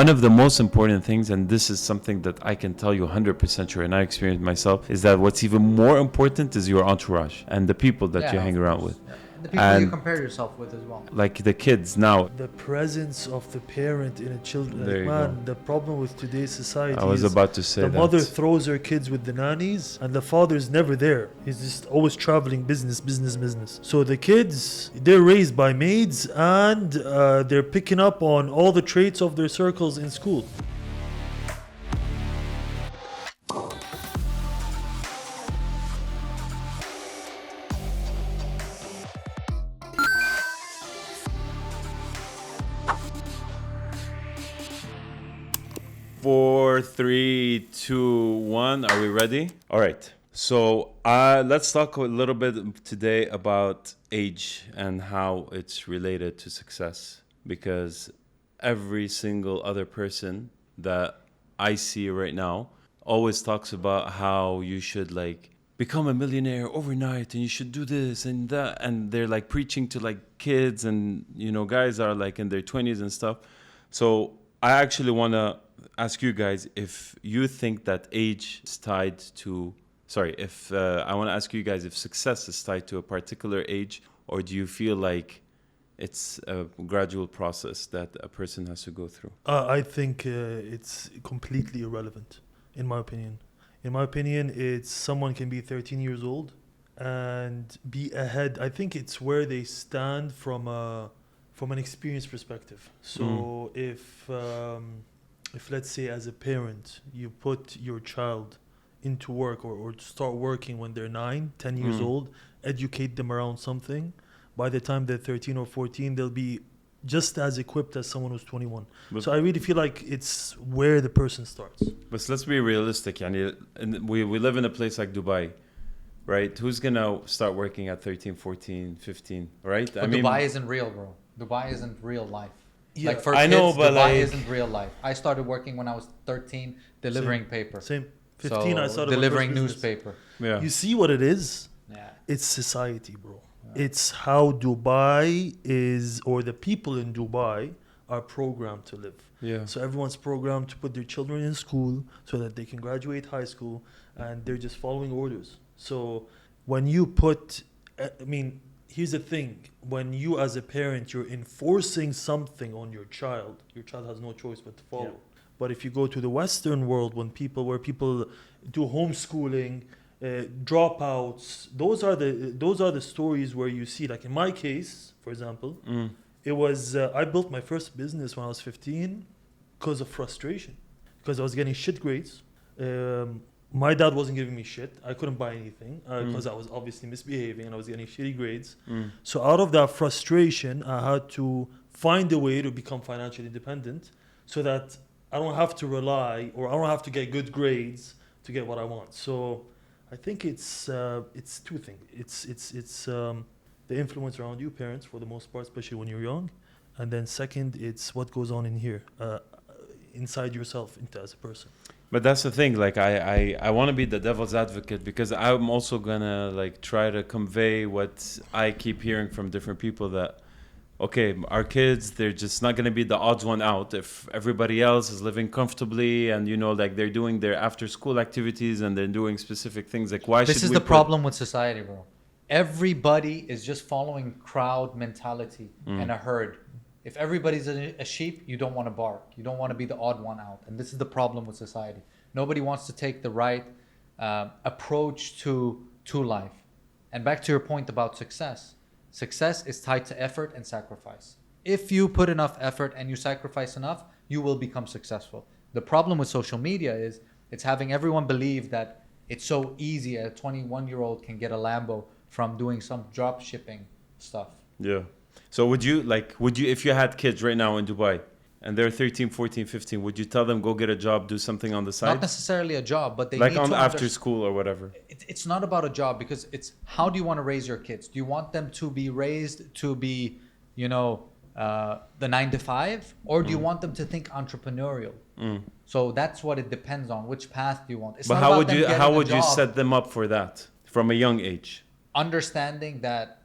One of the most important things, and this is something that I can tell you 100% sure, and I experienced myself, is that what's even more important is your entourage and the people that you hang around with. Yeah. The people you compare yourself with as well. Like the kids now. The presence of the parent in a children. There you Man, go. the problem with today's society I was is about to say the that. mother throws her kids with the nannies and the father's never there. He's just always traveling business. So the kids, they're raised by maids and they're picking up on all the traits of their circles in school. Four, 3, 2, 1. Are we ready? All right. So let's talk a little bit today about age and how it's related to success. Because every single other person that I see right now always talks about how you should like become a millionaire overnight and you should do this and that. And they're like preaching to like kids and, you know, guys are like in their 20s and stuff. So I actually want to ask you guys if you think that age is tied to, I want to ask you guys if success is tied to a particular age, or do you feel like it's a gradual process that a person has to go through? I think it's completely irrelevant, in my opinion. In my opinion, it's someone can be 13 years old and be ahead. I think it's where they stand from an experience perspective. So if let's say as a parent, you put your child into work or start working when they're 9, 10 years old, educate them around something, by the time they're 13 or 14, they'll be just as equipped as someone who's 21. So I really feel like it's where the person starts. But let's be realistic. Yani, we live in a place like Dubai, right? Who's going to start working at 13, 14, 15, right? But Dubai isn't real, bro. Dubai isn't real life. Yeah, like for I kids, know, but Dubai like, isn't real life. I started working when I was 13, delivering paper. Same. 15, I started my delivering first business. newspaper. Yeah. You see what it is? Yeah. It's society, bro. Yeah. It's how Dubai is, or the people in Dubai are programmed to live. Yeah. So everyone's programmed to put their children in school so that they can graduate high school, and they're just following orders. So when you put, here's the thing. When you as a parent, you're enforcing something on your child has no choice but to follow. Yeah. But if you go to the Western world, where people do homeschooling, dropouts, those are the stories where you see, like in my case, for example, it was, I built my first business when I was 15 because of frustration, because I was getting shit grades. My dad wasn't giving me shit. I couldn't buy anything because I was obviously misbehaving and I was getting shitty grades. So out of that frustration, I had to find a way to become financially independent so that I don't have to rely, or I don't have to get good grades to get what I want. So I think it's two things. It's the influence around you, parents, for the most part, especially when you're young. And then second, it's what goes on in here, inside yourself as a person. But that's the thing, like I want to be the devil's advocate, because I'm also gonna like try to convey what I keep hearing from different people, that okay, our kids, they're just not gonna be the odds one out if everybody else is living comfortably and, you know, like they're doing their after school activities and they're doing specific things. Like, why this is the problem with society, bro. Everybody is just following crowd mentality and a herd. If everybody's a sheep, you don't want to bark. You don't want to be the odd one out. And this is the problem with society. Nobody wants to take the right approach to life. And back to your point about success. Success is tied to effort and sacrifice. If you put enough effort and you sacrifice enough, you will become successful. The problem with social media is it's having everyone believe that it's so easy. A 21-year-old can get a Lambo from doing some drop shipping stuff. Yeah. So would you, if you had kids right now in Dubai and they're 13, 14, 15, would you tell them go get a job, do something on the side? Not necessarily a job, but they like need on to after school or whatever. It's not about a job, because it's how do you want to raise your kids? Do you want them to be raised to be, the 9 to 5, or do you want them to think entrepreneurial? So that's what it depends on. Which path do you want? It's but how would you set them up for that from a young age? Understanding that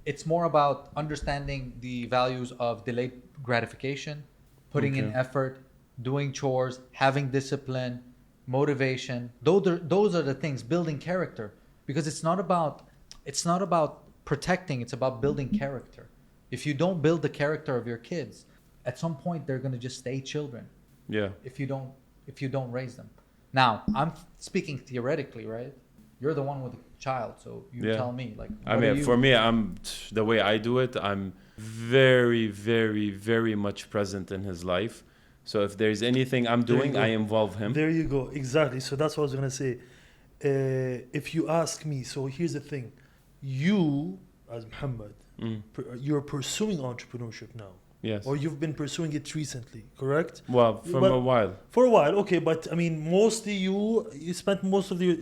it's more about understanding the values of delayed gratification, putting in effort, doing chores, having discipline, motivation. Those are the things, building character. Because it's not about protecting, it's about building character. If you don't build the character of your kids, at some point they're going to just stay children. Yeah. If you don't raise them. Now, I'm speaking theoretically, right? You're the one with a child, so you tell me, like, I mean, for me, the way I do it, I'm very, very, very much present in his life. So if there's anything I'm doing, I involve him. There you go. Exactly. So that's what I was going to say. If you ask me, so here's the thing. You, as Muhammad, you're pursuing entrepreneurship now. Yes. Or you've been pursuing it recently, correct? Well, a while. For a while, okay. But I mean, mostly you spent most of your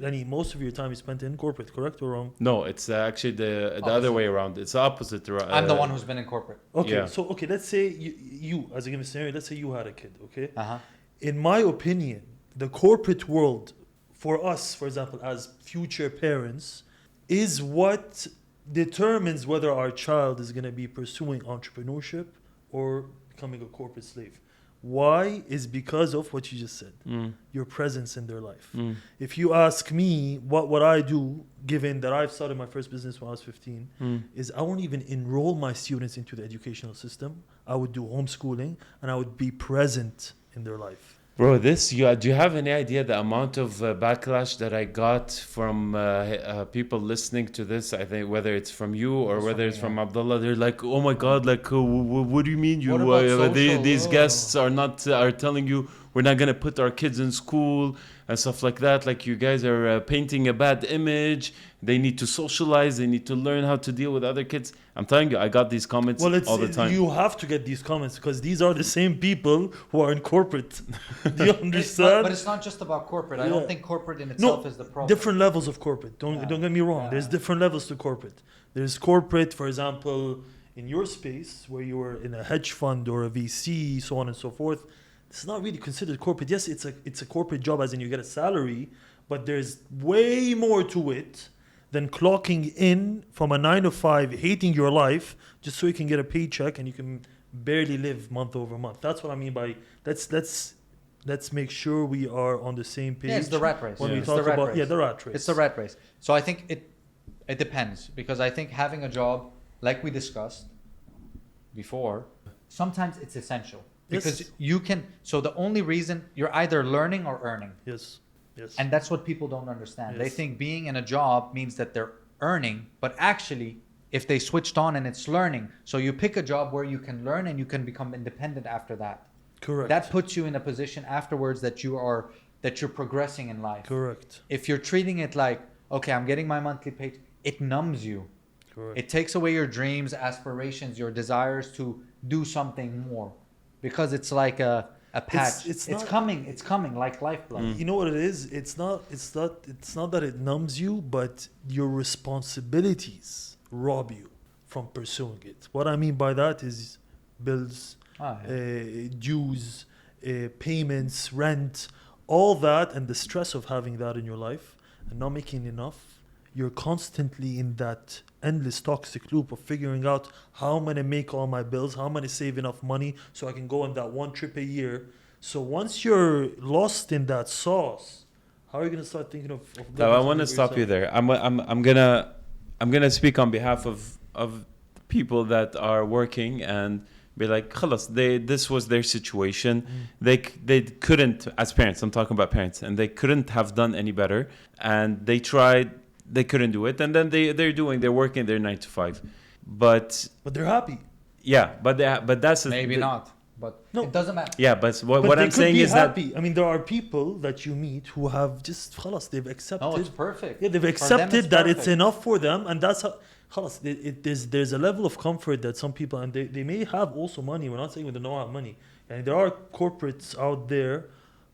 time you spent in corporate, correct or wrong? No, it's actually the other way around. It's the opposite. I'm the one who's been in corporate. Okay, Yeah. so let's say you as a given scenario, let's say you had a kid, okay? Uh-huh. In my opinion, the corporate world, for us, for example, as future parents, is what determines whether our child is going to be pursuing entrepreneurship or becoming a corporate slave. Why? Is because of what you just said, your presence in their life. If you ask me what I do, given that I've started my first business when I was 15, is I won't even enroll my students into the educational system. I would do homeschooling and I would be present in their life. Bro, do you have any idea the amount of backlash that I got from people listening to this? I think whether it's from you or whether it's from Abdullah, they're like, "Oh my God, like, what do you mean you? These guests are telling you we're not gonna put our kids in school and stuff like that. Like, you guys are painting a bad image. They need to socialize. They need to learn how to deal with other kids." I'm telling you, I got these comments all the time. You have to get these comments because these are the same people who are in corporate. Do you understand? But it's not just about corporate. I don't think corporate in itself is the problem. Different levels of corporate. Don't get me wrong. There's different levels to corporate. There's corporate, for example, in your space where you were in a hedge fund or a VC, so on and so forth. It's not really considered corporate. Yes, it's a corporate job, as in you get a salary, but there's way more to it than clocking in from a 9 to 5, hating your life just so you can get a paycheck and you can barely live month over month. That's what I mean by let's make sure we are on the same page. Yeah, it's the rat race. When we talk about the rat race. It's the rat race. So I think it depends, because I think having a job, like we discussed before, sometimes it's essential. Because you can, so the only reason you're either learning or earning. Yes. And that's what people don't understand. Yes. They think being in a job means that they're earning, but actually, if they switched on and it's learning, so you pick a job where you can learn and you can become independent after that. Correct. That puts you in a position afterwards that you're progressing in life. Correct. If you're treating it like, okay, I'm getting my monthly pay, it numbs you. Correct. It takes away your dreams, aspirations, your desires to do something more, because it's like a patch. It's coming like lifeblood. You know what it is? It's not that it numbs you, but your responsibilities rob you from pursuing it. What I mean by that is bills, dues, payments, rent, all that, and the stress of having that in your life and not making enough. You're constantly in that endless toxic loop of figuring out how I'm going to make all my bills, how I'm going to save enough money so I can go on that one trip a year. So once you're lost in that sauce, how are you going to start thinking of I want to stop you there. I'm gonna speak on behalf of people that are working and be like, khalas, this was their situation. They couldn't, as parents, I'm talking about parents, and they couldn't have done any better, and they tried. They couldn't do it, and then they're working their 9 to 5, but they're happy. Yeah, but that's maybe not, but no, it doesn't matter. Yeah, but what I'm saying is happy. that I mean, there are people that you meet who have just khalas, they've accepted. No, it's perfect. Yeah, they've accepted that it's enough for them, and that's how. Khalas, there's a level of comfort that some people, and they may have also money. We're not saying they don't have money, and there are corporates out there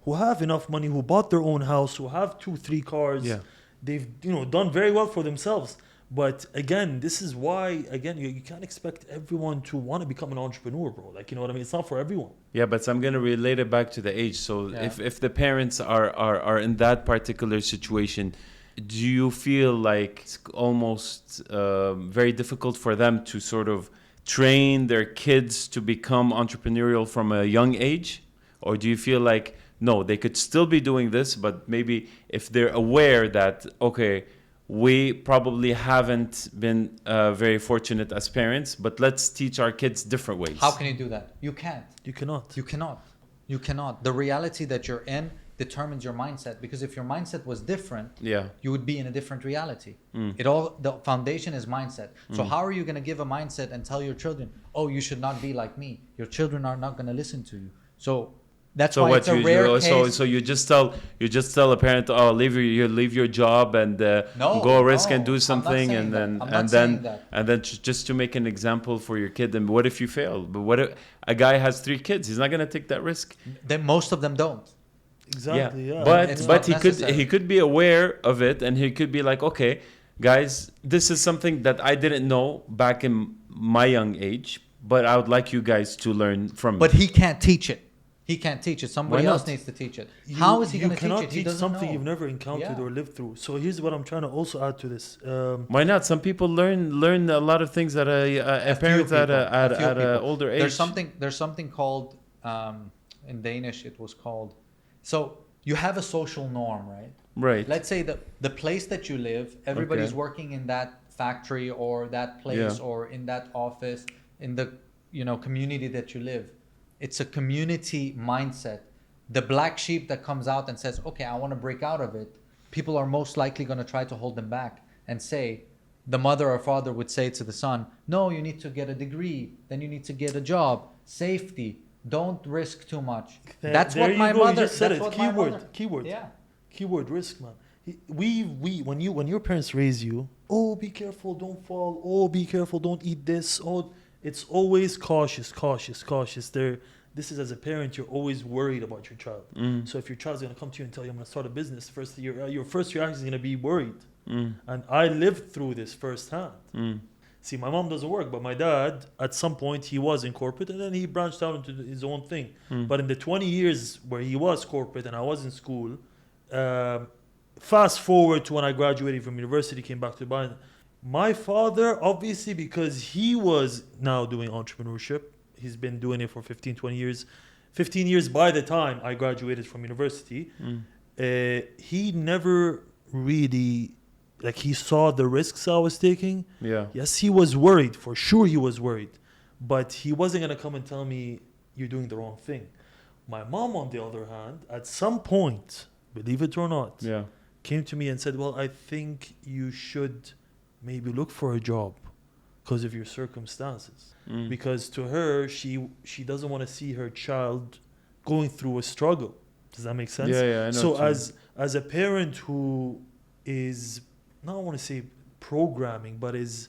who have enough money, who bought their own house, who have 2-3 cars. Yeah. They've done very well for themselves. But again, this is why you can't expect everyone to want to become an entrepreneur, bro. Like, you know what I mean? It's not for everyone. Yeah, but I'm gonna relate it back to the age. So if the parents are in that particular situation, do you feel like it's almost very difficult for them to sort of train their kids to become entrepreneurial from a young age? Or do you feel like, no, they could still be doing this, but maybe if they're aware that, okay, we probably haven't been very fortunate as parents, but let's teach our kids different ways. How can you do that? You can't. You cannot. You cannot. You cannot. The reality that you're in determines your mindset, because if your mindset was different, you would be in a different reality. The foundation is mindset. So how are you going to give a mindset and tell your children, oh, you should not be like me? Your children are not going to listen to you. So that's why it's a rare case. So you just tell a parent, oh, leave your job and go risk and do something, and then just to make an example for your kid. And what if you fail? But what if a guy has 3 kids? He's not going to take that risk. Then most of them don't. Exactly. Yeah. But he could be aware of it, and he could be like, okay, guys, this is something that I didn't know back in my young age, but I would like you guys to learn from me. But he can't teach it. He can't teach it. Somebody else needs to teach it. How is he going to teach it? You cannot teach something you've never encountered or lived through. So here's what I'm trying to also add to this. Why not? Some people learn a lot of things at parents at an older age. There's something called in Danish. It was called. So you have a social norm, right? Right. Let's say the place that you live, everybody's working in that factory or that place or in that office, in the community that you live. It's a community mindset. The black sheep that comes out and says, okay, I want to break out of it, people are most likely going to try to hold them back and say, the mother or father would say to the son, no, you need to get a degree, then you need to get a job, safety, don't risk too much. That's what my mother. You just said it. Keyword. Yeah. Keyword risk, man. When your parents raise you, oh, be careful, don't fall. Oh, be careful, don't eat this. Oh, it's always cautious. This is, as a parent, you're always worried about your child. So if your child's going to come to you and tell you, I'm going to start a business, your first reaction is going to be worried. And I lived through this firsthand. See, my mom doesn't work, but my dad, at some point, he was in corporate, and then he branched out into his own thing. But in the 20 years where he was corporate and I was in school, fast forward to when I graduated from university, came back to Dubai. My father, obviously, because he was now doing entrepreneurship, he's been doing it for 15, 20 years. 15 years by the time I graduated from university, he never really, he saw the risks I was taking. Yeah. Yes, he was worried. For sure he was worried. But he wasn't going to come and tell me, you're doing the wrong thing. My mom, on the other hand, at some point, believe it or not, came to me and said, well, I think you should maybe look for a job because of your circumstances. Because to her, she doesn't want to see her child going through a struggle. Does that make sense? Yeah, I know. So as a parent who is, I don't want to say programming, but is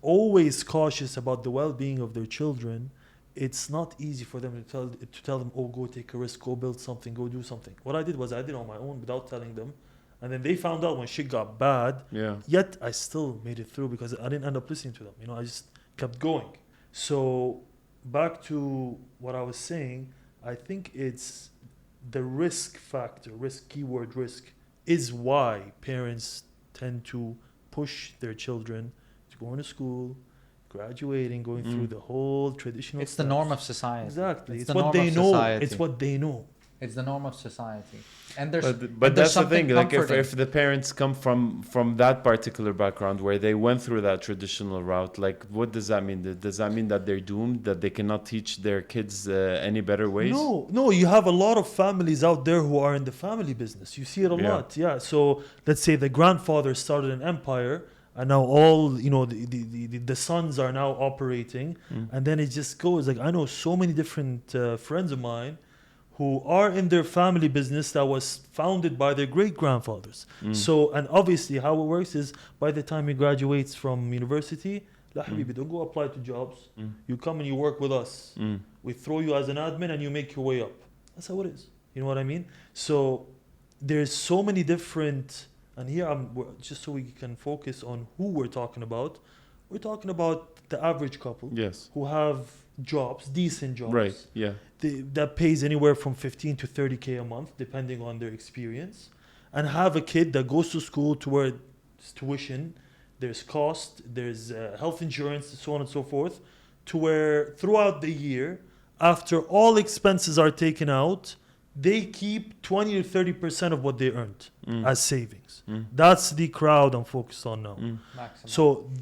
always cautious about the well-being of their children, it's not easy for them to tell them, oh, go take a risk, go build something, go do something. What I did was I did on my own without telling them. And then they found out when shit got bad. Yeah. Yet I still made it through because I didn't end up listening to them. I just kept going. So back to what I was saying, I think it's the risk factor, keyword risk, is why parents tend to push their children to go into school, graduating, going through the whole traditional It's steps. The norm of society. Exactly. It's what they know. It's what they know. It's the norm of society. And but that's the thing. Like if the parents come from that particular background where they went through that traditional route, like what does that mean? Does that mean that they're doomed, that they cannot teach their kids any better ways? No. You have a lot of families out there who are in the family business. You see it a lot. Yeah. So let's say the grandfather started an empire, and now all the sons are now operating, and then it just goes. Like I know so many different friends of mine who are in their family business that was founded by their great-grandfathers. So, and obviously how it works is by the time he graduates from university, La Habibi, don't go apply to jobs. You come and you work with us. We throw you as an admin and you make your way up. That's how it is. You know what I mean? So there's so many different, and here just so we can focus on who we're talking about. We're talking about the average couple who have jobs, decent jobs. Right, yeah. That pays anywhere from 15 to 30K a month, depending on their experience. And have a kid that goes to school to where there's tuition, there's cost, there's health insurance, so on and so forth, to where throughout the year, after all expenses are taken out, they keep 20 to 30% of what they earned as savings. That's the crowd I'm focused on now. Maximum.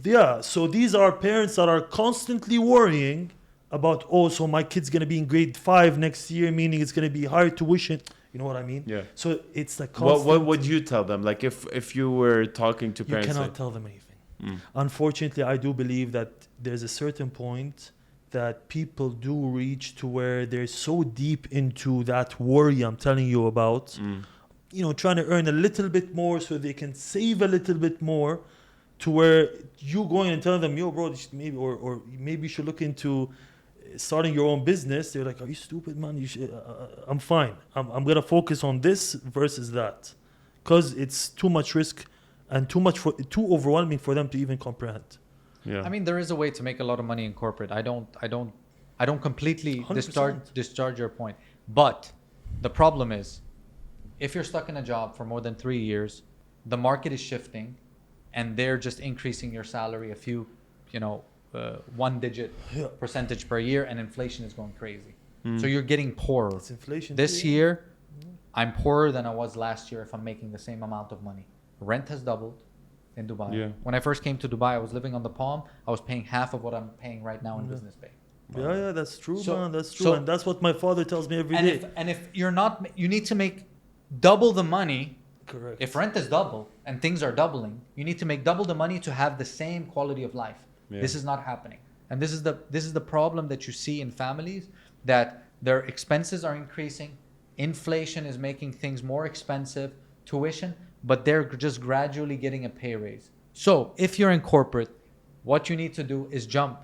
So these are parents that are constantly worrying about, so my kid's going to be in grade 5 next year, meaning it's going to be higher tuition. You know what I mean? Yeah. So it's the constant... What would you tell them? Like if you were talking to You parents... cannot tell them anything. Unfortunately, I do believe that there's a certain point that people do reach to where they're so deep into that worry I'm telling you about, trying to earn a little bit more so they can save a little bit more, to where you going and telling them, yo, bro, maybe or maybe you should look into starting your own business. They're like, are you stupid, man? You should, I'm fine. I'm gonna focus on this versus that, because it's too much risk and too overwhelming for them to even comprehend. Yeah. I mean, there is a way to make a lot of money in corporate. I don't completely 100%. discharge your point. But the problem is, if you're stuck in a job for more than 3 years, the market is shifting, and they're just increasing your salary a few, one-digit percentage per year, and inflation is going crazy. So you're getting poorer. It's inflation. This year, I'm poorer than I was last year if I'm making the same amount of money. Rent has doubled in Dubai. Yeah. When I first came to Dubai, I was living on the Palm. I was paying half of what I'm paying right now in Business Bay. Yeah, that's true, So- man. That's true, so- and that's what my father tells me every day. And if you're not, you need to make double the money. Correct. If rent is double and things are doubling, you need to make double the money to have the same quality of life. Yeah. This is not happening, and this is the problem that you see in families, that their expenses are increasing, inflation is making things more expensive, tuition, but they're just gradually getting a pay raise. So if you're in corporate, what you need to do is jump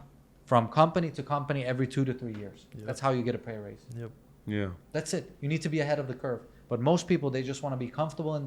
from company to company every 2 to 3 years. Yep. That's how you get a pay raise. Yep. Yeah. That's it. You need to be ahead of the curve. But most people, they just want to be comfortable in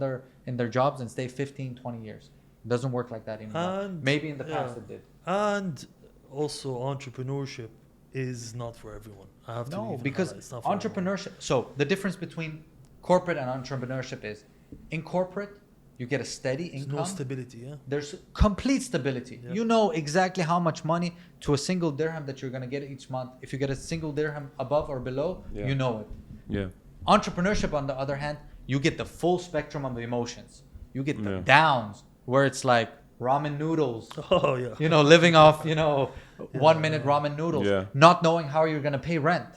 their jobs and stay 15, 20 years. It doesn't work like that anymore. And, Maybe in the past it did. And also, entrepreneurship is not for everyone. I have to No, even because highlight, it's not for everyone. entrepreneurship. So the difference between corporate and entrepreneurship is, in corporate, you get a steady There's income. no stability. Yeah. There's complete stability. Yeah. You know exactly how much money to a single dirham that you're going to get each month. If you get a single dirham above or below, Yeah. you know it. Yeah. Entrepreneurship, on the other hand, you get the full spectrum of emotions. You get the Yeah. downs, where it's like ramen noodles, Oh yeah. living off, 1 minute ramen noodles, Yeah. not knowing how you're going to pay rent,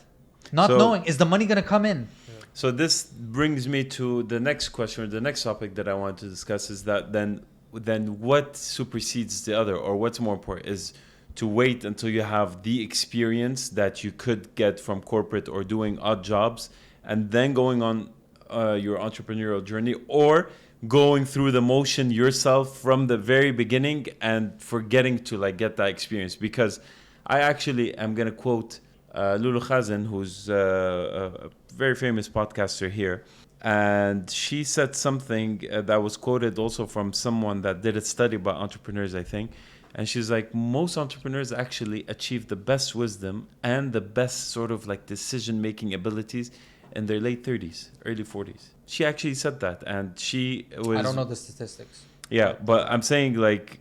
not So- knowing, is the money going to come in? So this brings me to the next question, or the next topic that I want to discuss, is that then what supersedes the other, or what's more important, is to wait until you have the experience that you could get from corporate or doing odd jobs, and then going on your entrepreneurial journey, or going through the motion yourself from the very beginning and forgetting to get that experience. Because I actually am going to quote Lulu Khazin, who's a very famous podcaster here, and she said something that was quoted also from someone that did a study about entrepreneurs, I think. And she's like, most entrepreneurs actually achieve the best wisdom and the best sort of decision-making abilities in their late 30s, early 40s. She actually said that, and she was... I don't know the statistics. Yeah, but I'm saying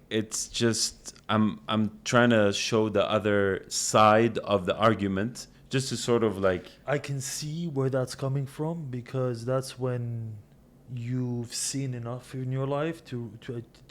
it's just I'm trying to show the other side of the argument, just to sort of I can see where that's coming from, because that's when you've seen enough in your life to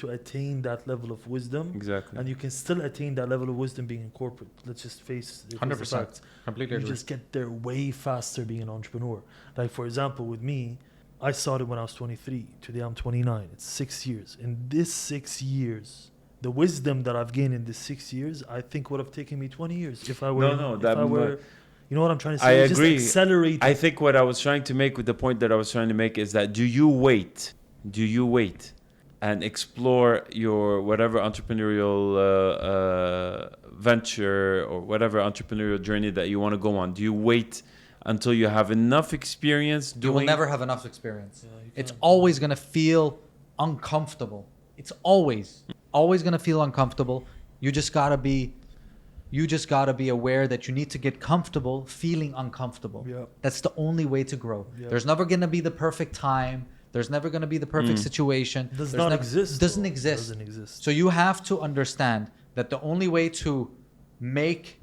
attain that level of wisdom. Exactly. And you can still attain that level of wisdom being in corporate. Let's just face the 100%. facts. Completely You agree. just get there way faster being an entrepreneur. Like, for example, with me, I started when I was 23. Today I'm 29. It's 6 years. In this 6 years, the wisdom that I've gained in this 6 years, I think would have taken me 20 years if I were. You know what I'm trying to say? I agree. Just accelerate. I think what I was trying to make, with the point that I was trying to make, is that do you wait and explore your whatever entrepreneurial venture or whatever entrepreneurial journey that you want to go on? Do you wait until you have enough experience doing... You will never have enough experience. Yeah, you It's can't. always going to feel uncomfortable. It's always going to feel uncomfortable. You just got to be aware that you need to get comfortable feeling uncomfortable. Yeah. That's the only way to grow. Yeah. There's never going to be the perfect time. There's never going to be the perfect situation. Does There's not never- exist. Doesn't though. exist. Doesn't exist. So you have to understand that the only way to make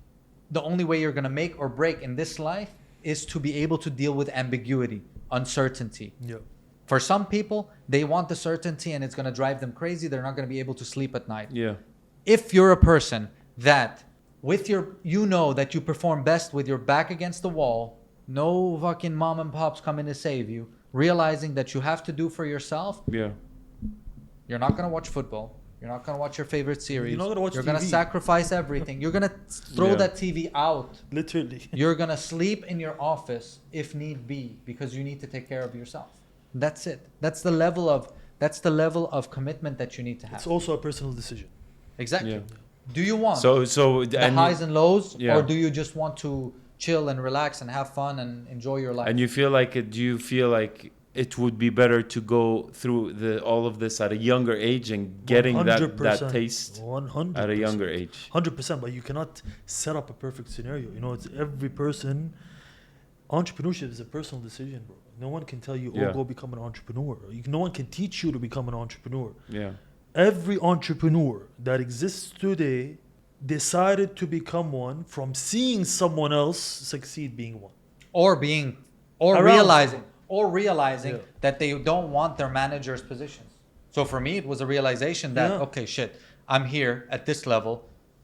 the only way you're going to make or break in this life is to be able to deal with ambiguity, uncertainty. Yeah. For some people, they want the certainty and it's going to drive them crazy. They're not going to be able to sleep at night. Yeah. If you're a person that that you perform best with your back against the wall, no fucking mom and pops coming to save you, realizing that you have to do for yourself, Yeah. you're not going to watch football. You're not going to watch your favorite series. You're not gonna watch You're going to TV. sacrifice everything. You're going to throw Yeah. that TV out. Literally. You're going to sleep in your office if need be because you need to take care of yourself. That's it. That's the level of commitment that you need to have. It's also a personal decision. Exactly. Yeah. Do you want So the highs and lows, Yeah. or do you just want to chill and relax and have fun and enjoy your life? And you feel like do you feel like it would be better to go through all of this at a younger age and getting that 100%. taste 100%. at a younger age? 100%, but you cannot set up a perfect scenario. You know, it's every person. Entrepreneurship is a personal decision, bro. No one can tell you, Yeah. go become an entrepreneur. No one can teach you to become an entrepreneur. Yeah. Every entrepreneur that exists today decided to become one from seeing someone else succeed being one. or Around. realizing Yeah. that they don't want their manager's positions. So for me, it was a realization that, Yeah. okay, shit, I'm here at this level.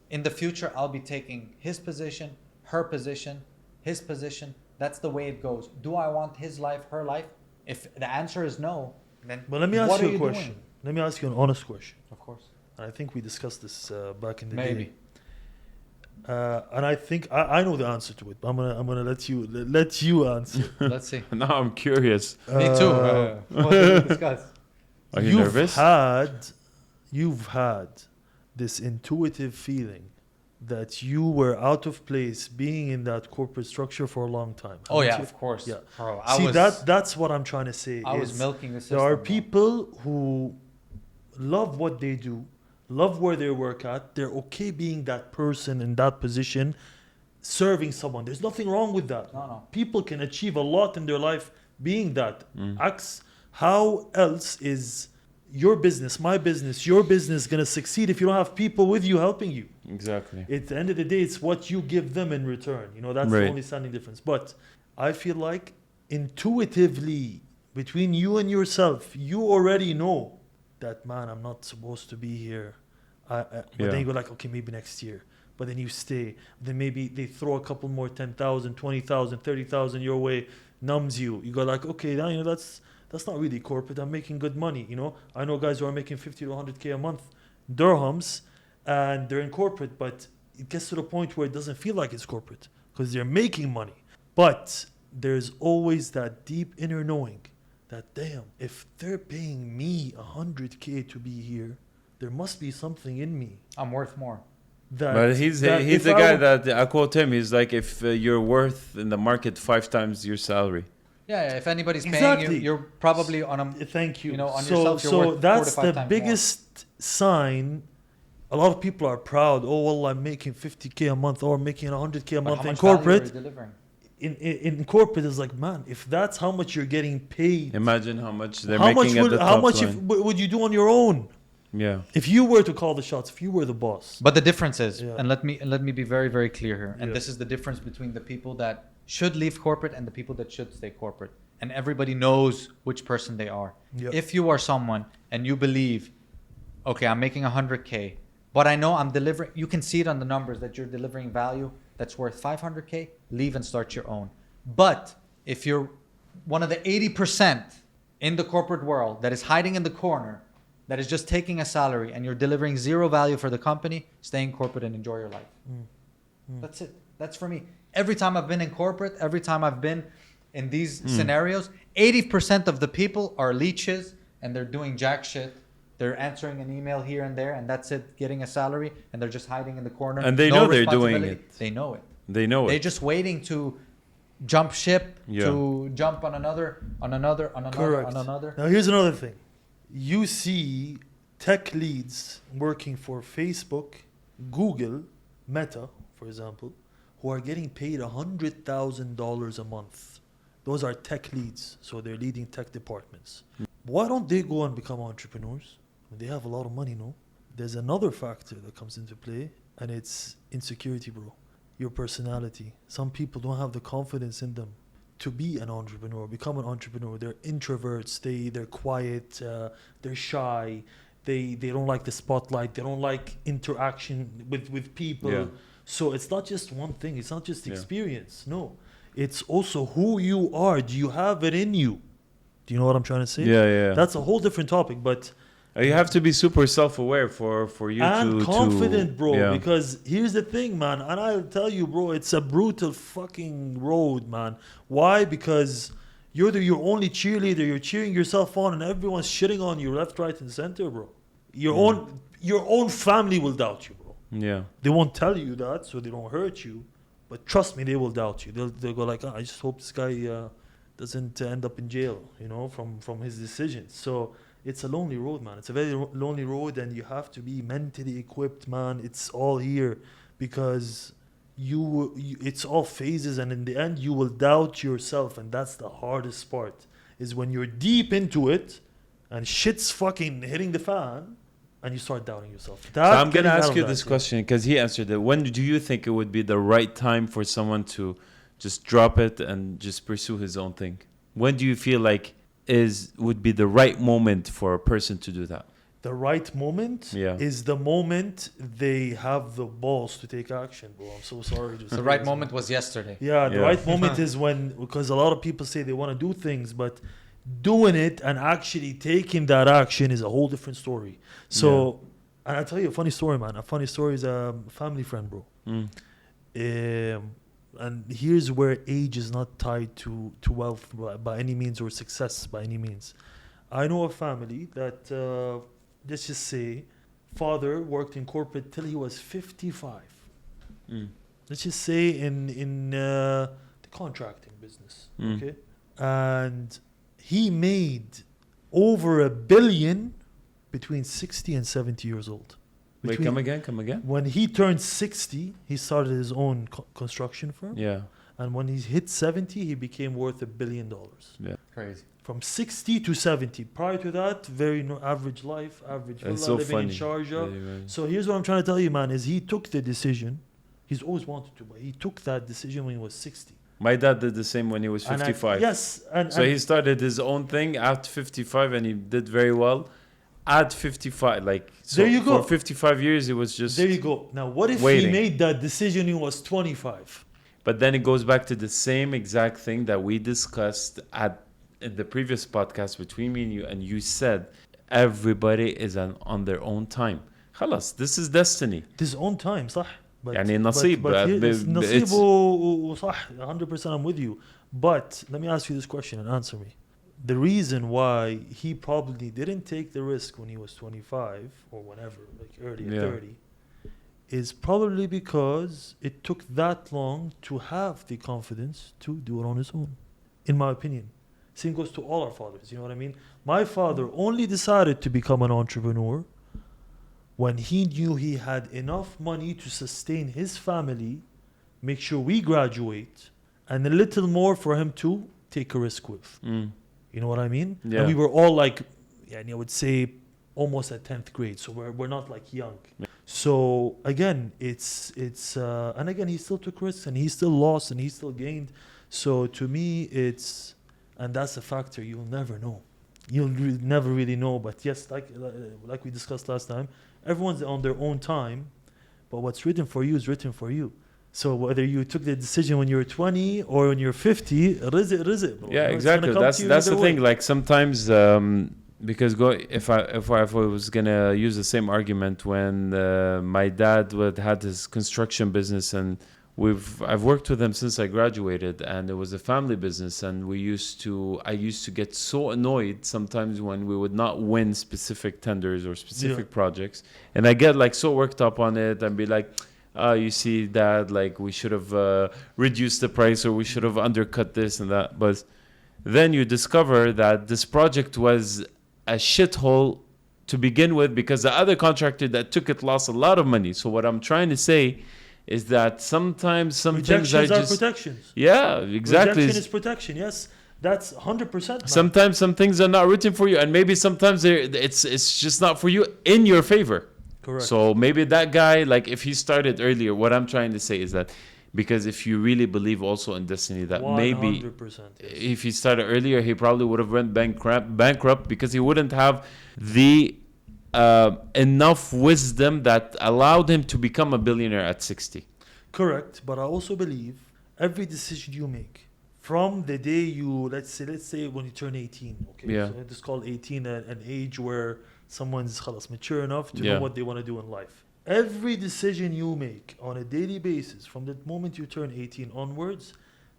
In the future, I'll be taking his position, her position, his position. That's the way it goes. Do I want his life, her life? If the answer is no, then But let me ask what you are a question. doing? Let me ask you an honest question. Of course. And I think we discussed this back in the Maybe. day. And I think I know the answer to it. But I'm gonna let you answer. Let's see. Now I'm curious. Me too. What did we discuss? Are you nervous? You've had this intuitive feeling that you were out of place being in that corporate structure for a long time. Oh yeah, haven't you? of course. Yeah. Bro, That's what I'm trying to say. I was is milking the system. there are bro. people who love what they do, love where they work at. They're okay being that person in that position, serving someone. There's nothing wrong with that. No. People can achieve a lot in their life being that. How else is your business, my business, your business going to succeed if you don't have people with you helping you? Exactly. At the end of the day, it's what you give them in return. You know, that's Right. the only standing difference. But I feel like intuitively, between you and yourself, you already know that, man, I'm not supposed to be here. But then you go like, okay, maybe next year. But then you stay. Then maybe they throw a couple more 10,000, 20,000, 30,000 your way, numbs you. You go like, okay, now, you know, that's not really corporate. I'm making good money. You know, I know guys who are making 50 to 100K a month, dirhams, and they're in corporate, but it gets to the point where it doesn't feel like it's corporate because they're making money. But there's always that deep inner knowing that, damn, if they're paying me 100K to be here, there must be something in me. I'm worth more. But he's if the I guy would- that I quote him. He's like, if you're worth in the market 5 times your salary. Yeah, if anybody's paying Exactly. you, you're probably on a. Thank you. You know, on so yourself, you're so worth that's 4 to 5 the times biggest sign. A lot of people are proud. Oh, well, I'm making 50K a month or making 100K a But month how in much value are you corporate. delivering? In corporate, it's like, man, if that's how much you're getting paid, Imagine how much they're how much making at the how top much line. would you do on your own? Yeah. If you were to call the shots, if you were the boss. But the difference is, Yeah. and let me be very, very clear here. And Yeah. this is the difference between the people that should leave corporate and the people that should stay corporate. And everybody knows which person they are. Yeah. If you are someone and you believe, okay, I'm making 100K, but I know I'm delivering, you can see it on the numbers that you're delivering value that's worth 500K, leave and start your own. But if you're one of the 80% in the corporate world that is hiding in the corner, that is just taking a salary and you're delivering zero value for the company, stay in corporate and enjoy your life. That's it. That's for me. Every time I've been in corporate, every time I've been in these scenarios, 80% of the people are leeches and they're doing jack shit. They're answering an email here and there, and that's it, getting a salary, and they're just hiding in the corner. And they know they're doing responsibility. it. They know it. They know They're it. just waiting to jump ship, Yeah. to jump on another. Correct. Now here's another thing. You see tech leads working for Facebook, Google, Meta, for example, who are getting paid $100,000 a month. Those are tech leads, so they're leading tech departments. Why don't they go and become entrepreneurs? They have a lot of money, no? There's another factor that comes into play, and it's insecurity, bro. your personality. Some people don't have the confidence in them to be an entrepreneur, become an entrepreneur. They're introverts. They're quiet. They're shy. They don't like the spotlight. They don't like interaction with people. Yeah. So it's not just one thing. It's not just experience. No, it's also who you are. Do you have it in you? Do you know what I'm trying to say? Yeah. That's a whole different topic, but You have to be super self-aware for you and to confident, bro. Yeah. Because here's the thing, man, and I'll tell you, bro, it's a brutal fucking road, man. Why? Because you're your only cheerleader. You're cheering yourself on, and everyone's shitting on you left, right, and center, bro. Your own family will doubt you, bro. Yeah. They won't tell you that, so they don't hurt you. But trust me, they will doubt you. They'll go like, I just hope this guy doesn't end up in jail, from his decisions. So it's a lonely road, man. It's a very lonely road, and you have to be mentally equipped, man. It's all here because you it's all phases, and in the end, you will doubt yourself, and that's the hardest part. Is when you're deep into it, and shit's fucking hitting the fan, and you start doubting yourself. So I'm gonna ask you this question because he answered it. When do you think it would be the right time for someone to just drop it and just pursue his own thing? When do you feel like would be the right moment for a person to do that? The right moment is the moment they have the balls to take action, bro. I'm so sorry to say. The right moment was yesterday. Yeah, the right moment is when, because a lot of people say they want to do things, but doing it and actually taking that action is a whole different story. So, and I'll tell you a funny story, man. A funny story is a family friend, bro. And here's where age is not tied to wealth by any means or success by any means. I know a family that, let's just say, father worked in corporate till he was 55. Let's just say in the contracting business, okay? And he made over $1 billion between 60 and 70 years old. Wait, come again? When he turned 60, he started his own construction firm. Yeah. And when he hit 70, he became worth $1 billion. Yeah. Crazy. From 60 to 70. Prior to that, very average life, average villa, so living funny. in Sharjah. Yeah. So here's what I'm trying to tell you, man, is he took the decision. He's always wanted to, but he took that decision when he was 60. My dad did the same when he was 55. So he started his own thing at 55 and he did very well. At 55, there you go. For 55 years, it was just there you go. Now, what if waiting. he made that decision when he was 25? But then it goes back to the same exact thing that we discussed in the previous podcast between me and you. And you said everybody is on their own time. خلاص, this is destiny. This own time, صح. يعني نصيب. نصيب وصح. 100% I'm with you. But let me ask you this question and answer me. The reason why he probably didn't take the risk when he was 25 or whenever, like early 30, is probably because it took that long to have the confidence to do it on his own, in my opinion. Same goes to all our fathers, you know what I mean? My father only decided to become an entrepreneur when he knew he had enough money to sustain his family, make sure we graduate, and a little more for him to take a risk with. You know what I mean? Yeah. And we were all like, I would say almost at 10th grade. So we're not like young. Yeah. So again, it's and again, he still took risks and he still lost and he still gained. So to me, and that's a factor you'll never know. You'll never really know. But yes, like we discussed last time, everyone's on their own time. But what's written for you is written for you. So whether you took the decision when you're 20 or when you're 50, rizq, bro. Yeah, exactly. That's the thing. Like sometimes, because if I was gonna use the same argument when my dad had his construction business, and I've worked with him since I graduated, and it was a family business, and I used to get so annoyed sometimes when we would not win specific tenders or specific projects, and I get like so worked up on it and be like, you see that, like, we should have reduced the price, or we should have undercut this and that. But then you discover that this project was a shithole to begin with because the other contractor that took it lost a lot of money. So what I'm trying to say is that sometimes some things are just protections. Yeah, exactly. Rejection is protection. Yes, that's 100%. Sometimes some things are not written for you, and maybe sometimes it's just not for you in your favor. Correct. So maybe that guy, like if he started earlier, what I'm trying to say is that Because if you really believe also in destiny, that maybe 100%. Yes. if he started earlier, he probably would have went bankrupt because he wouldn't have the enough wisdom that allowed him to become a billionaire at 60. Correct, but I also believe every decision you make from the day you let's say when you turn 18, okay, Yeah. so it's called 18 an age where someone's خلاص mature enough to Yeah. know what they want to do in life. Every decision you make on a daily basis from the moment you turn 18 onwards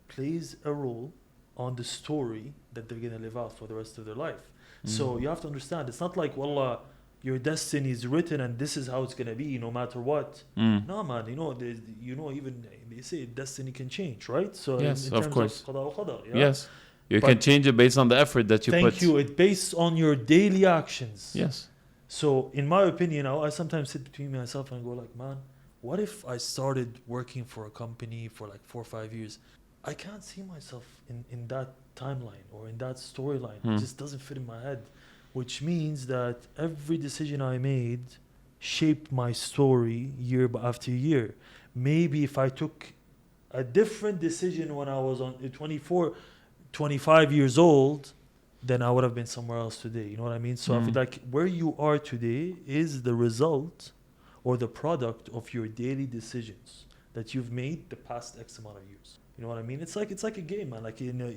plays a role on the story that they're going to live out for the rest of their life. So you have to understand, it's not like, wallah, your destiny is written and this is how it's going to be no matter what. No, man, even they say destiny can change, right? So Yes, in of terms course. of qada wa qadar, yeah? Yes. You But- can change it based on the effort that you put. Thank you. It's based on your daily actions. Yes. So in my opinion, I sometimes sit between myself and go like, man, what if I started working for a company for like 4 or 5 years? I can't see myself in that timeline or in that storyline. It just doesn't fit in my head, which means that every decision I made shaped my story year after year. Maybe if I took a different decision when I was on 24, 25 years old, then I would have been somewhere else today. You know what I mean? So I feel like where you are today is the result or the product of your daily decisions that you've made the past X amount of years. You know what I mean? It's like a game, man. Like, you know,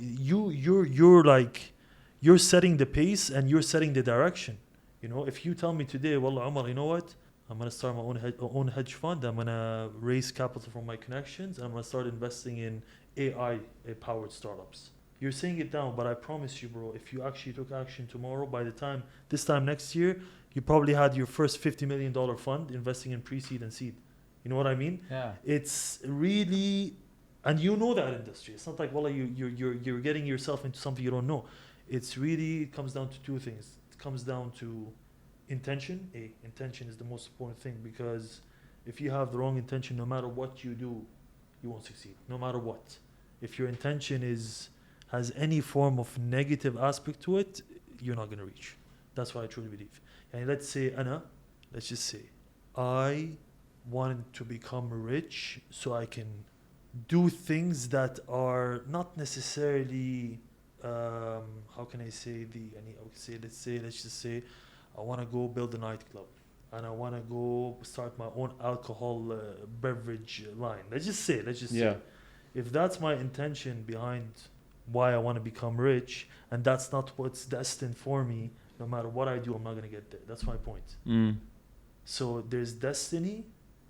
you're setting the pace and you're setting the direction. You know, if you tell me today, Wallah Omar, you know what? I'm gonna start my own hedge fund. I'm gonna raise capital from my connections, and I'm gonna start investing in AI powered startups. You're saying it down, but I promise you, bro, if you actually took action tomorrow, by the time this time next year, you probably had your first $50 million fund investing in pre-seed and seed. You know what I mean? Yeah. It's really, and you know that industry. It's not like, well, you're getting yourself into something you don't know. It's really, it comes down to two things. It comes down to intention. Intention is the most important thing, because if you have the wrong intention, no matter what you do, you won't succeed. No matter what. If your intention has any form of negative aspect to it, you're not going to reach. That's what I truly believe. And let's just say, I wanted to become rich so I can do things that are not necessarily, how can I say, let's just say, I want to go build a nightclub and I want to go start my own alcohol beverage line. Let's just say. If that's my intention behind why I want to become rich, and that's not what's destined for me, no matter what I do, I'm not going to get there. That's my point. So there's destiny,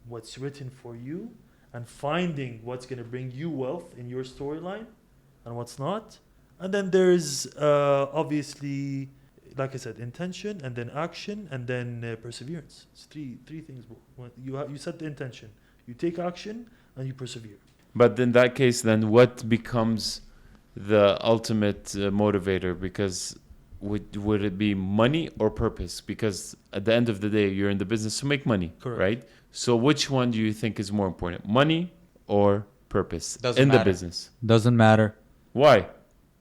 what's written for you, and finding what's going to bring you wealth in your storyline and what's not. And then there's obviously, like I said, intention, and then action, and then perseverance. It's three things, bro. You set the intention, you take action, and you persevere. But in that case, then what becomes the ultimate motivator? Because would it be money or purpose? Because at the end of the day, you're in the business to make money, Correct. right? So which one do you think is more important, money or purpose Doesn't matter. the business? Doesn't matter. Why?